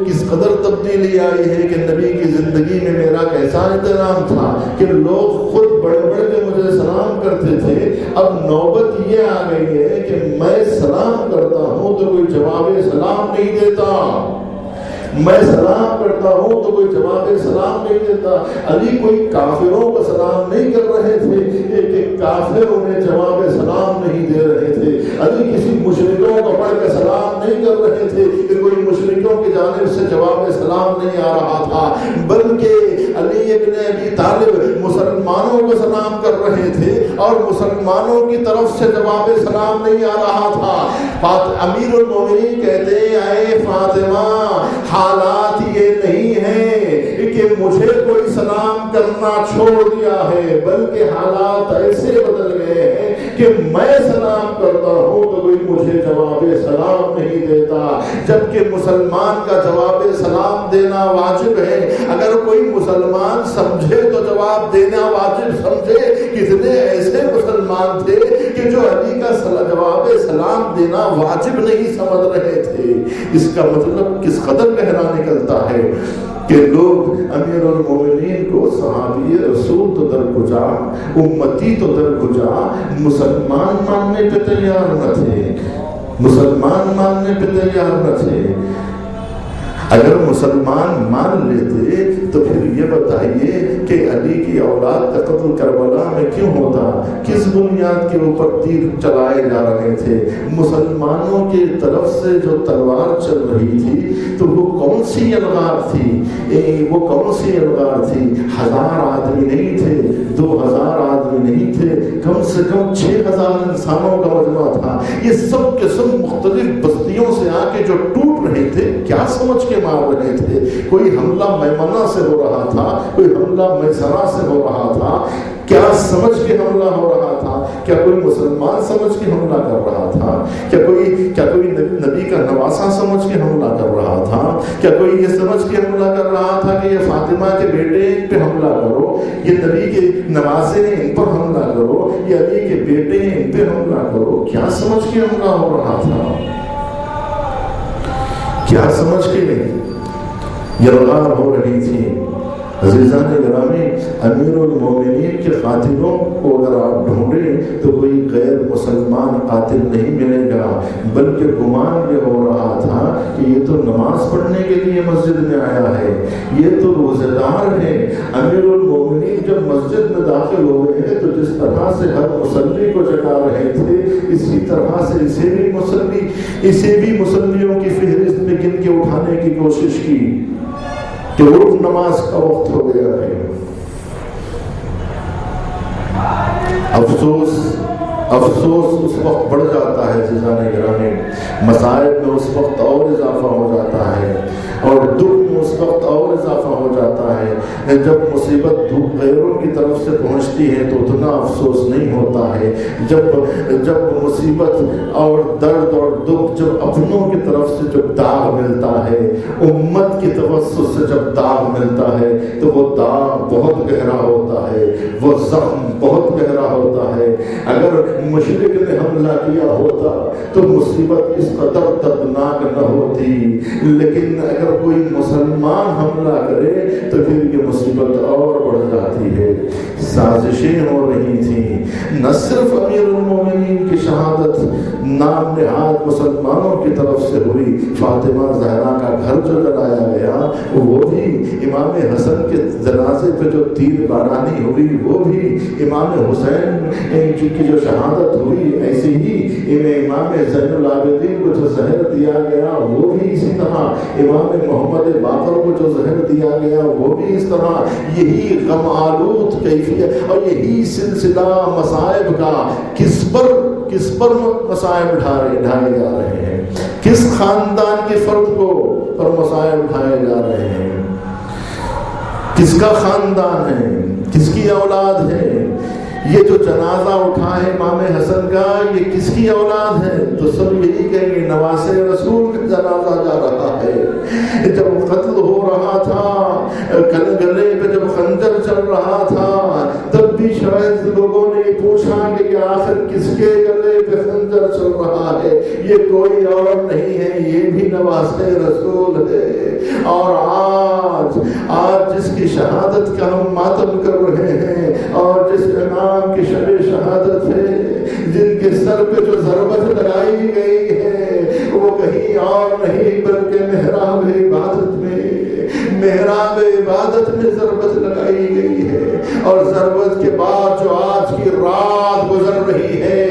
کس قدر تبدیلی آئی ہے کہ نبی کی زندگی میں میرا کیسا احترام تھا کہ لوگ خود بڑے کے مجھے سلام کرتے تھے، اب نوبت یہ آ گئی ہے کہ میں سلام کرتا ہوں تو کوئی جواب سلام نہیں دیتا، میں سلام کرتا ہوں تو کوئی جواب سلام نہیں دیتا۔ علی کوئی کافروں کو سلام نہیں کر رہے تھے کہ کافر انہیں جواب سلام نہیں دے رہے تھے، علی کسی مشرکوں کو پڑھ کے سلام نہیں کر رہے تھے کہ کوئی مشرکوں کی جانب سے جواب سلام نہیں آ رہا تھا، بلکہ علی ابن ابی طالب مسلمانوں کو سلام کر رہے تھے اور مسلمانوں کی طرف سے جواب سلام نہیں آ رہا تھا۔ امیر المومنین کہتے ہیں اے فاطمہ حالات یہ نہیں ہے کہ مجھے کوئی سلام کرنا چھوڑ دیا ہے، بلکہ حالات ایسے بدل گئے ہیں کہ میں سلام کرتا ہوں تو کوئی مجھے جواب سلام نہیں دیتا، جبکہ مسلمان کا جواب سلام دینا واجب ہے۔ اگر کوئی مسلمان سمجھے تو جواب دینا واجب سمجھے۔ کتنے ایسے مسلمان تھے کہ جو علی کا جواب سلام دینا واجب نہیں سمجھ رہے تھے۔ اس کا مطلب کس قدر گہرا نکلتا ہے کہ لوگ امیر المومنین کو صحابی رسول تو درگزا، امتی تو درگزا، مسلمان ماننے پہ تیار نہ تھے، مسلمان ماننے پہ تیار نہ تھے۔ اگر مسلمان مان لیتے تو پھر یہ بتائیے کہ علی کی اولاد کا قتل کربلا میں کیوں ہوتا، کس بنیاد کے اوپر تیر چلائے جا رہے تھے؟ مسلمانوں کی طرف سے جو تلوار چل رہی تھی تو وہ کون سی الغار تھی؟ وہ کون سی الغار تھی؟ 1000 آدمی نہیں تھے، 2000 آدمی نہیں تھے، کم سے کم 6000 انسانوں کا مجمع تھا۔ یہ سب کے سب مختلف بستیوں سے آ کے جو ٹوٹ رہے تھے، کیا سمجھ کے مار رہے تھے؟ کوئی حملہ میمنہ سے ہو رہا تھا، کوئی حملہ میسرہ سے ہو رہا تھا، کیا سمجھ کے حملہ ہو رہا تھا؟ کیا کوئی مسلمان سمجھ کے حملہ کر رہا تھا؟ کیا کوئی نبی کا نواسہ سمجھ کے حملہ کر رہا تھا؟ کیا کوئی یہ سمجھ کے حملہ کر رہا تھا کہ یہ فاطمہ کے بیٹے ان پہ حملہ کرو، یہ نبی کے نواسے ہیں ان پر حملہ کرو، یہ علی کے بیٹے ہیں ان پہ حملہ کرو؟ کیا سمجھ کے حملہ ہو رہا تھا؟ کیا سمجھ کے یلغار ہو رہی تھی؟ عزیزان گرامی، امیر المومنین کے قاتلوں کو اگر آپ ڈھونڈیں تو کوئی غیر مسلمان قاتل نہیں ملے گا، بلکہ گمان یہ ہو رہا تھا کہ یہ تو نماز پڑھنے کے لیے مسجد میں آیا ہے، یہ تو روزہ دار ہے۔ امیر المومنین جب مسجد میں داخل ہوئے ہیں تو جس طرح سے ہر مصلی کو جگا رہے تھے، اسی طرح سے اسے بھی مصلیوں کی فہرست میں گن کے اٹھانے کی کوشش کی کہ روز نماز کا وقت ہو گیا ہے۔ افسوس اس وقت بڑھ جاتا ہے عزیزان گرامی، مصائب میں اس وقت اور اضافہ ہو جاتا ہے، اور دکھ میں اس وقت اور اضافہ ہو جاتا ہے۔ جب مصیبت غیروں کی طرف سے پہنچتی ہے تو اتنا افسوس نہیں ہوتا ہے، جب مصیبت اور درد اور دکھ جب اپنوں کی طرف سے جب داغ ملتا ہے، امت کی توسط سے جب داغ ملتا ہے تو وہ داغ بہت گہرا ہوتا ہے، وہ زخم بہت گہرا ہوتا ہے۔ اگر مشرک نے حملہ کیا ہوتا تو مصیبت اس قدر دردناک نہ ہوتی، لیکن اگر کوئی مسلمان حملہ کرے تو پھر یہ مصیبت اور بڑھ جاتی ہے۔ سازشیں ہو رہی تھیں، نہ صرف امیر المومنین کی شہادت نام نہاد مسلمانوں کی طرف سے ہوئی، فاطمہ زہرا کا گھر جو جلایا گیا وہ بھی، امام حسن کے جنازے پہ جو تیر بارانی ہوئی وہ بھی، امام حسین کی جو شہادت ہوئی ایسے ہی امام زین العابدین کو جو زہر دیا گیا وہ بھی اسی طرح، امام محمد باقر کو جو زہر دیا گیا وہ بھی اس طرح، یہی غم آلود کیفیت اور یہی سلسلہ مصائب کا کس پر مصائب ڈھائے جا رہے ہیں، کس خاندان کے فرد کو پر مصائب اٹھائے جا رہے ہیں، کس کا خاندان ہے، کس کی اولاد ہے۔ یہ جو جنازہ اٹھا ہے امام حسن کا یہ کس کی اولاد ہے؟ تو سب یہی کہیں گے نواسے رسول کا جنازہ جا رہا ہے۔ جب قتل ہو رہا تھا، گلے پہ جب خنجر چل رہا تھا، تب بھی شاید لوگوں نے پوچھا کہ یہ آخر کس کے گلے پہ خنجر چل رہا ہے، یہ کوئی اور نہیں ہے، یہ بھی نواسے رسول ہے۔ اور آج جس کی شہادت کا ہم ماتم کر رہے ہیں اور جس امام کی شب شہادت ہے، جن کے سر پہ جو ضربت لگائی گئی ہے وہ کہیں اور نہیں بلکہ محراب عبادت میں ضربت لگائی گئی ہے، اور ضربت کے بعد جو آج کی رات گزر رہی ہے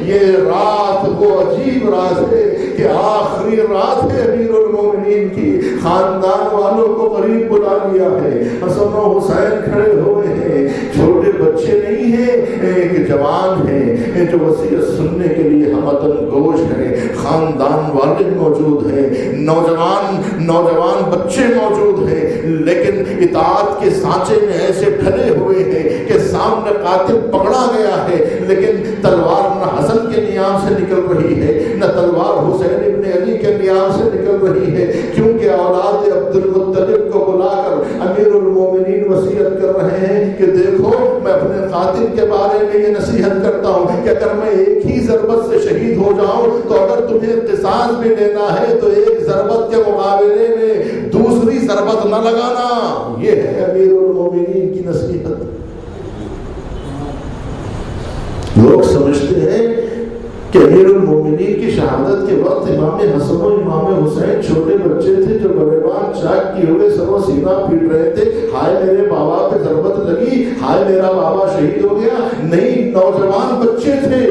یہ رات وہ عجیب رات ہے کہ آخری رات ہے امیر المومنین کی، خاندان والوں کو قریب بلا لیا ہے، حسن و حسین کھڑے ہوئے ہیں، چھوٹے بچے نہیں ہیں، ایک جوان ہیں جو وصیت سننے کے لیے ہمدن گوش ہیں، خاندان والے موجود ہیں، نوجوان بچے موجود ہیں، لیکن اطاعت کے سانچے میں ایسے ڈھلے ہوئے ہیں کہ سامنے قاتل پکڑا گیا ہے، لیکن تلوار نہ حسن کے نیام سے نکل رہی ہے نہ تلوار حسین ابن علی کے نیام سے نکل رہی ہے، کیونکہ اولاد عبد المطلب کو بلا کر امیر المومنین وصیت کر رہے ہیں کہ دیکھو میں اپنے قاتل کے بارے میں یہ نصیحت کرتا ہوں کہ اگر میں ایک ہی ضربت سے شہید ہو جاؤں تو اگر تمہیں قصاص بھی لینا ہے تو ایک ضربت کے مقابلے میں دوسری ضربت نہ لگانا، یہ ہے امیر المومنین کی نصیحت۔ لوگ سمجھتے ہیں کہ امیر المومنین کی شہادت کے وقت امام حسن و امام حسین چھوٹے بچے تھے جو گریبان چاک کیے ہوئے سر و سینہ پیٹ رہے تھے، ہائے میرے بابا پہ ضربت لگی، ہائے میرا بابا شہید ہو گیا۔ نہیں، نوجوان بچے تھے،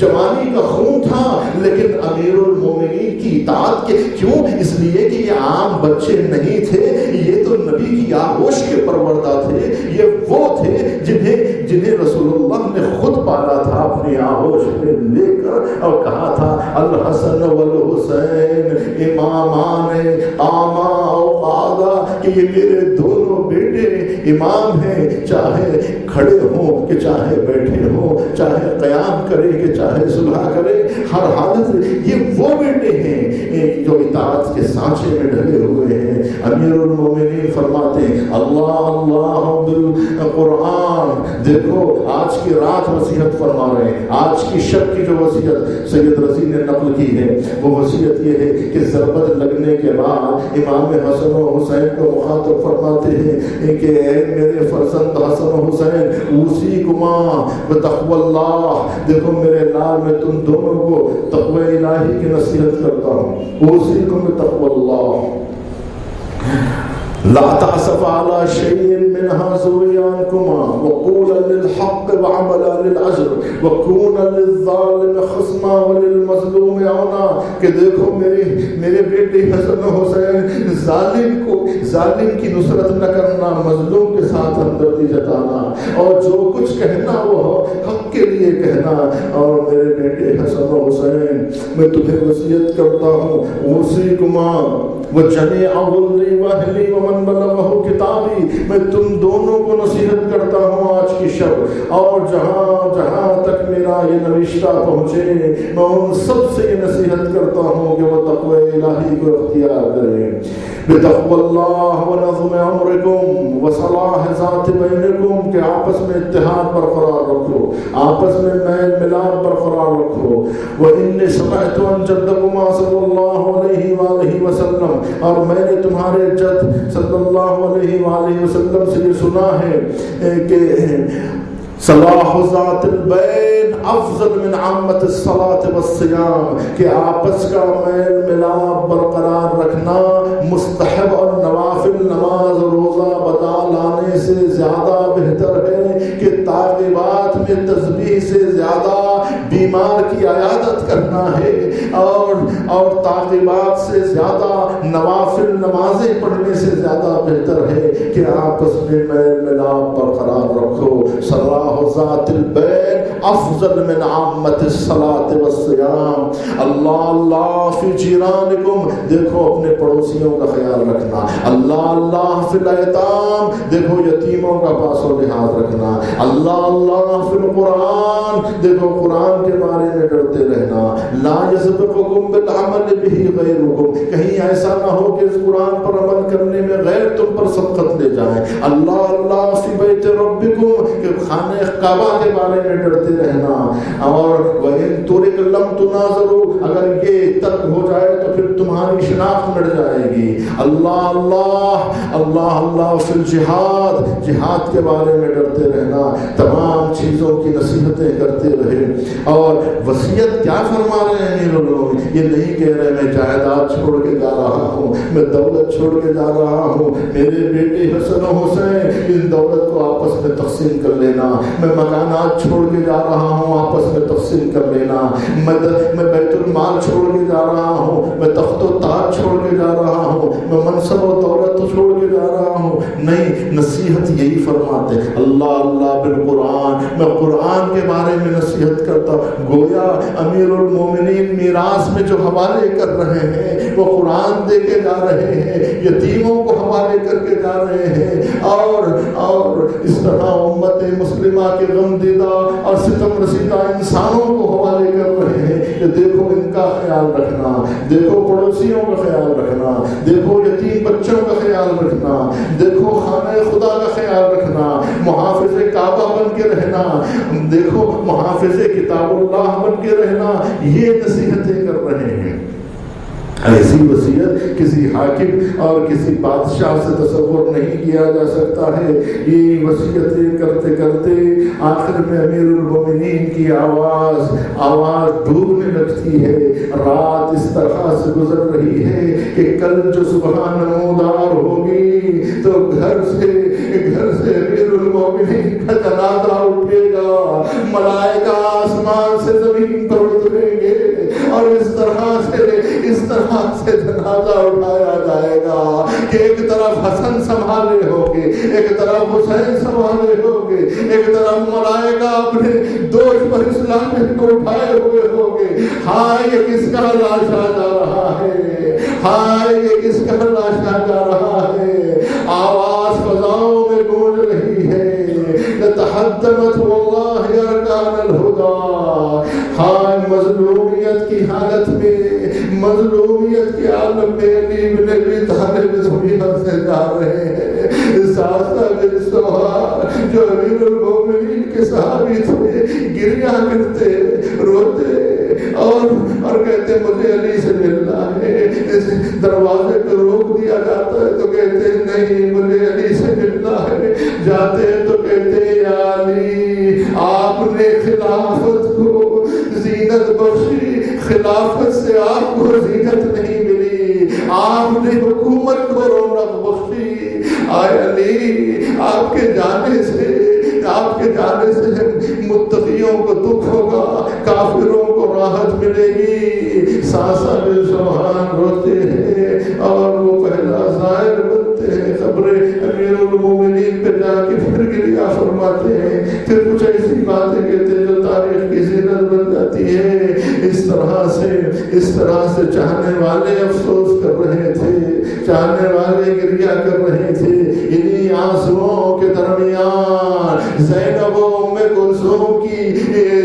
جوانی کا خون تھا، لیکن امیر المومنین کی اطاعت کے کیوں؟ اس لیے کہ یہ عام بچے نہیں تھے، یہ تو نبی کی آغوش کے پروردہ تھے، یہ وہ تھے جنہیں رسول اللہ نے خود پالا تھا اپنی آغوش میں لے کر، اور کہا تھا الحسن والحسین امامان قاما او قعدا، کہ یہ میرے دونوں بیٹے امام ہیں، چاہے کھڑے ہوں کہ چاہے بیٹھے ہوں، چاہے قیام کرے کہ چاہے صلح کرے، ہر حالت یہ وہ بیٹے ہیں جو اطاعت کے سانچے میں ڈھلے ہوئے ہیں۔ امیر المومنین فرماتے ہیں اللہ اللہ بالقرآن دیکھو آج کی رات وصیت فرما رہے ہیں، آج کی شب کی جو وصیت سید رضی نے نقل کی ہے وہ وصیت یہ ہے کہ ضربت لگنے کے بعد امام حسن و حسین کو مخاطب فرماتے ہیں کہ اے میرے فرزند حسن و حسین اوصیکما بتقوی اللہ، دیکھو میرے لال میں تم دونوں کو تقوی الہی کی نصیحت کرتا ہوں، اوصیکم بتقوی اللہ لا تعصف على شيء منها زويانكما وقولا للحق وعملا للأجر وكونا للظالم خصما وللمظلوم عونا، کہ دیکھو میرے بیٹے حسن و حسین ظالم کی نصرت نہ کرنا، مظلوم کے ساتھ ہمدردی جتانا، اور جو کچھ کہنا وہ حق کے لیے کہنا، اور میرے بیٹے حسن و حسین میں تمہیں وصیت کرتا ہوں اوصیکما وجمیع ولدی واہلی ومن بلغہ کتابی، میں تم دونوں کو نصیحت کرتا ہوں آج کی شب، اور جہاں تک میرا یہ نوشتہ پہنچے میں ان سب سے یہ نصیحت کرتا ہوں کہ وہ تقوی الہی کو اختیار کریں، بتقوی اللہ ونظم امرکم وصلاح ذات بینکم، کہ آپس میں اتحاد برقرار رکھو، آپس میں میل ملاپ برقرار رکھو، وإنی سمعت ان جدکما صلی اللہ علیہ وآلہ وسلم، اور میں نے تمہارے جد صلی اللہ علیہ وآلہ وسلم سے یہ سنا ہے کہ صلاح ذات البین افضل من عامت الصلاة والصیام، کہ آپس کا میل ملاپ برقرار رکھنا مستحب اور نوافل نماز روزہ بتا لانے سے زیادہ بہتر ہے، کہ تعقیبات میں تسبیح سے زیادہ بیمار کی عیادت کرنا ہے، اور تعقیبات سے زیادہ نوافل نمازیں پڑھنے سے زیادہ بہتر ہے کہ آپس میں میل ملاپ برقرار رکھو، صلاح ذات البین افضل من عامت الصلاة والصیام، اللہ فی جیرانکم، دیکھو اپنے پڑوسیوں کا خیال رکھنا، اللہ فی الیتام، دیکھو یتیموں کا پاس و لحاظ رکھنا، اللہ فی القرآن، دیکھو قرآن کے بارے میں ڈرتے رہنا، لا یسبقکم بالعمل بہ غیرکم، کہیں ایسا نہ ہو کہ اس قرآن پر عمل کرنے میں غیر تم پر سبقت لے جائیں، اللہ فی بیت ربکم، کہ خانہ کعبہ کے بارے میں ڈرتے رہنا، اور وَإِن تُرِكْ لَمْ تُنَاظَرُوا، اگر یہ ترک ہو جائے تو پھر تمہاری شناخت مٹ جائے گی، اللہ فی الجہاد، جہاد کے بارے میں ڈرتے رہنا، تمام چیزوں کی نصیحتیں کرتے رہے، اور وصیت کیا فرما رہے ہیں امیر المومنین، یہ نہیں کہہ رہے میں جائیداد چھوڑ کے جا رہا ہوں، میں دولت چھوڑ کے جا رہا ہوں، میرے بیٹے حسن و حسین اس دولت کو آپس میں تقسیم کر لینا، میں مکانات چھوڑ کے جا رہا ہوں آپس میں تقسیم کر لینا، میں بیت المال چھوڑ کے جا رہا ہوں، میں تخت و تاج چھوڑ کے جا رہا ہوں، میں منصب و دولت چھوڑ کے جا رہا ہوں، نہیں، نصیحت یہی فرماتے اللہ بالقرآن، میں قرآن کے بارے میں نصیحت کرتا ہوں، گویا امیر المومنین میراث میں جو حوالے کر رہے ہیں وہ قرآن دے کے جا رہے ہیں، یتیموں کو حوالے کر کے جا رہے ہیں، اور اس طرح امت مسلمہ کے غم دیدہ اور ستم رسیدہ انسانوں کو حوالے کر رہے ہیں کہ دیکھو ان کا خیال رکھنا، دیکھو پڑوسیوں کا خیال رکھنا، دیکھو یتیم بچوں کا خیال رکھنا، دیکھو خانہ خدا کا خیال رکھنا، محافظ کعبہ بن کے رہنا، دیکھو محافظ کتاب اللہ بن کے رہنا، یہ نصیحتیں کر رہے ہیں۔ ایسی وصیت کسی حاکم اور کسی بادشاہ سے تصور نہیں کیا جا سکتا ہے۔ یہ وصیتیں کرتے کرتے آخر میں امیر المومنین کی آواز ڈوبنے لگتی ہے۔ رات اس طرح سے گزر رہی ہے کہ کل جو صبح نمودار ہوگی تو گھر سے امیر المومنین کا جنازہ اٹھے گا، ملائکہ آسمان سے زمین پر اتریں گے اور اس طرح سے جنازہ اٹھایا جائے گا کہ ایک طرف حسن سنبھالے ہوگے، ایک طرف حسین سنبھالے ہوگے، ایک طرف ملائکہ اپنے دوش پر اسلام کو اٹھائے ہوئے ہوگے۔ ہائے یہ کس کا لاشا جا رہا ہے، ہائے یہ کس کا لاشا جا رہا ہے۔ آواز فضاؤں میں گونج رہی ہے، لتحدمت واللہ ارکان الہدی۔ ہائے مظلومیت کی حالت میں، مظلومیت کے عالم میں علی بن ابی طالب دنیا سے جا رہے ہیں۔ ساتھ جو امیر المومنین کے صحابی تھے، گریہ کرتے روتے اور کہتے مجھے علی سے ملنا ہے. دروازے پہ روک دیا جاتا ہے تو کہتے نہیں مجھے علی سے ملنا ہے. جاتے ہیں تو کہتے یا علی آپ نے خلافت کو زینت بخشی، خلافت سے آپ کو زینت نہیں ملی، آپ نے حکومت کو رونق بخشی. آئے علی آپ کے جانے سے متقیوں کو دکھ ہوگا، کافروں کو راحت ملے گی. ساسا بن سبحان روتے ہیں اور وہ پہلا زائر بنتے ہیں قبر امیر المومنین پہ جا کے پھر گریہ فرماتے ہیں، پھر کچھ ایسی باتیں کہتے ہیں جو تاریخ کی زینت بن جاتی ہے. اس طرح سے چاہنے والے افسوس کر رہے تھے، چاہنے والے گریہ کر رہے تھے. انہی آنسوؤں کے درمیان زینب و ام کلثوم کی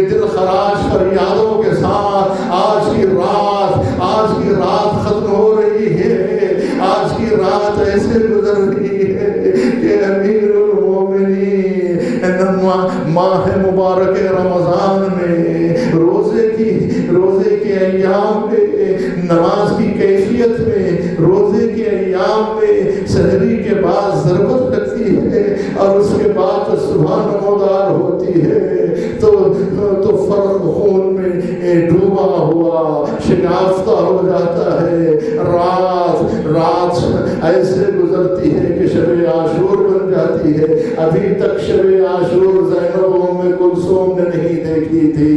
دل خراش فریادوں کے ساتھ آج کی رات ختم ہو رہی ہے. آج کی رات ایسے گزر رہی ہے کہ امیر المومنین ماہ مبارک رمضان میں روزے کے ایام میں، نماز کی کیفیت میں، روزے کے ایام میں سحری کے بعد ضربت لگتی ہے اور اس کے بعد صبح نمودار ہوتی ہے تو فرق خون میں ڈوبا ہوا شگافتہ ہو جاتا ہے. رات ایسے گزرتی ہے کہ شب عاشور بن جاتی ہے. ابھی تک شب عاشور زینب ام کلثوم نے نہیں دیکھی تھی.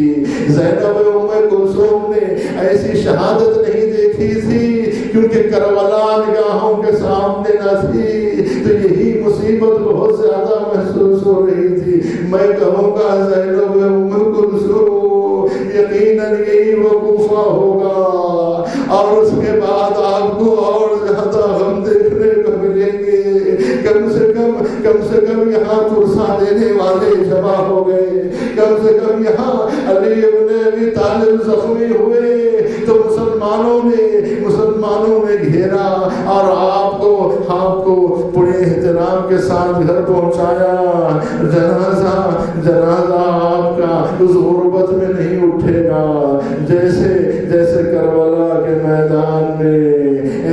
زینب ام کلثوم نے ایسی شہادت نہیں دیکھی تھی کیونکہ کربلا نگاہوں کے سامنے نہ تھی، تو یہی مصیبت بہت زیادہ محسوس ہو رہی تھی. میں کہوں گا زینب ام کلثوم یقیناً یہی وقوفہ ہوگا اور اس کے بعد آپ کو اور زیادہ غم دیکھنے کو ملیں گے. کم سے کم یہاں پرسا دینے والے جمع ہو گئے، کم سے کم یہاں علی ابن ابی طالب زخمی ہوئے تو مسلمانوں نے گھیرا اور آپ کو بڑے احترام کے ساتھ گھر پہنچایا. جنازہ آپ کا اس غربت میں نہیں اٹھے گا جیسے کربلا کے میدان میں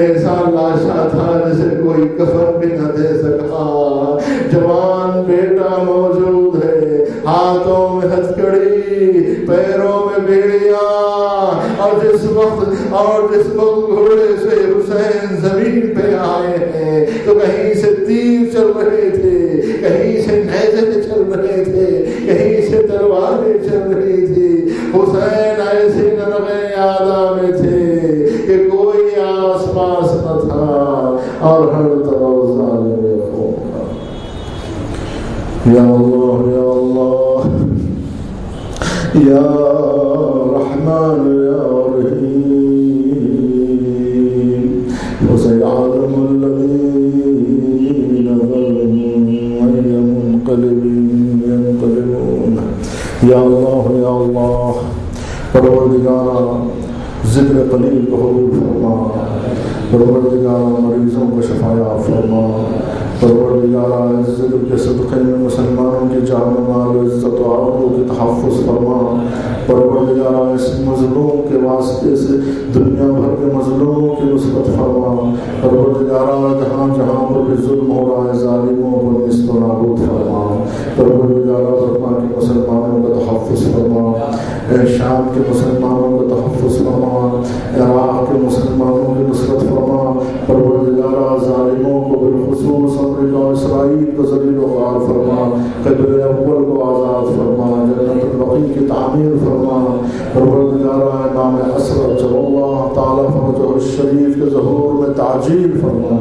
ایسا لاشا تھا جسے کوئی کفن بھی نہ دے سکا. جوان بیٹا موجود ہے، ہاتھوں میں ہتھکڑی، پیروں میں بیڑیاں، اور جس وقت گھوڑے سے حسین زمین پہ آئے ہیں تو کہیں سے تیر چل رہے تھے، کہیں سے نیزے چل رہے تھے، کہیں سے تلواریں چل رہی تھی. حسین ایسے نغمے اعلیٰ میں تھے کہ کوئی آس پاس نہ تھا اور ہر طرف ظالم خون تھا. یا اللہ یا اللہ یا رحمان یا رحیم وسيعلم الذين ظلموا أي منقلب ينقلبون. یا اللہ پروردگارا ذکر قلیل کو قبول فرما، پروردگارا مریضوں کو شفایا فرما، پروردگارا عزت کے صدقے میں مسلمانوں کی جان و مال و عزت و آبرو کی تحفظ فرما. پروردگارا اس مظلوم کے واسطے سے دنیا بھر کے مظلوموں کی نصرت فرما. پروردگارا جہاں جہاں پر بھی ظلم ہو رہا ہے ظالموں کو نیست و نابود فرما. پروردگارا برما کے مسلمانوں کا تحفظ فرما، شام کے مسلمانوں کا تحفظ فرما، عراق کے مسلمانوں کی نصرت فرما. پروردگارا ظالموں کو بالخصوص امریکہ و اسرائیل کو ذلیل و خوار فرما. قبل اول کو آزاد فرما، جنت البقیع کی تعمیر فرما. پروردگارا امام اسرت جب اللہ تعالیٰ فرجہ الشریف کے ظہور میں تعجیل فرما.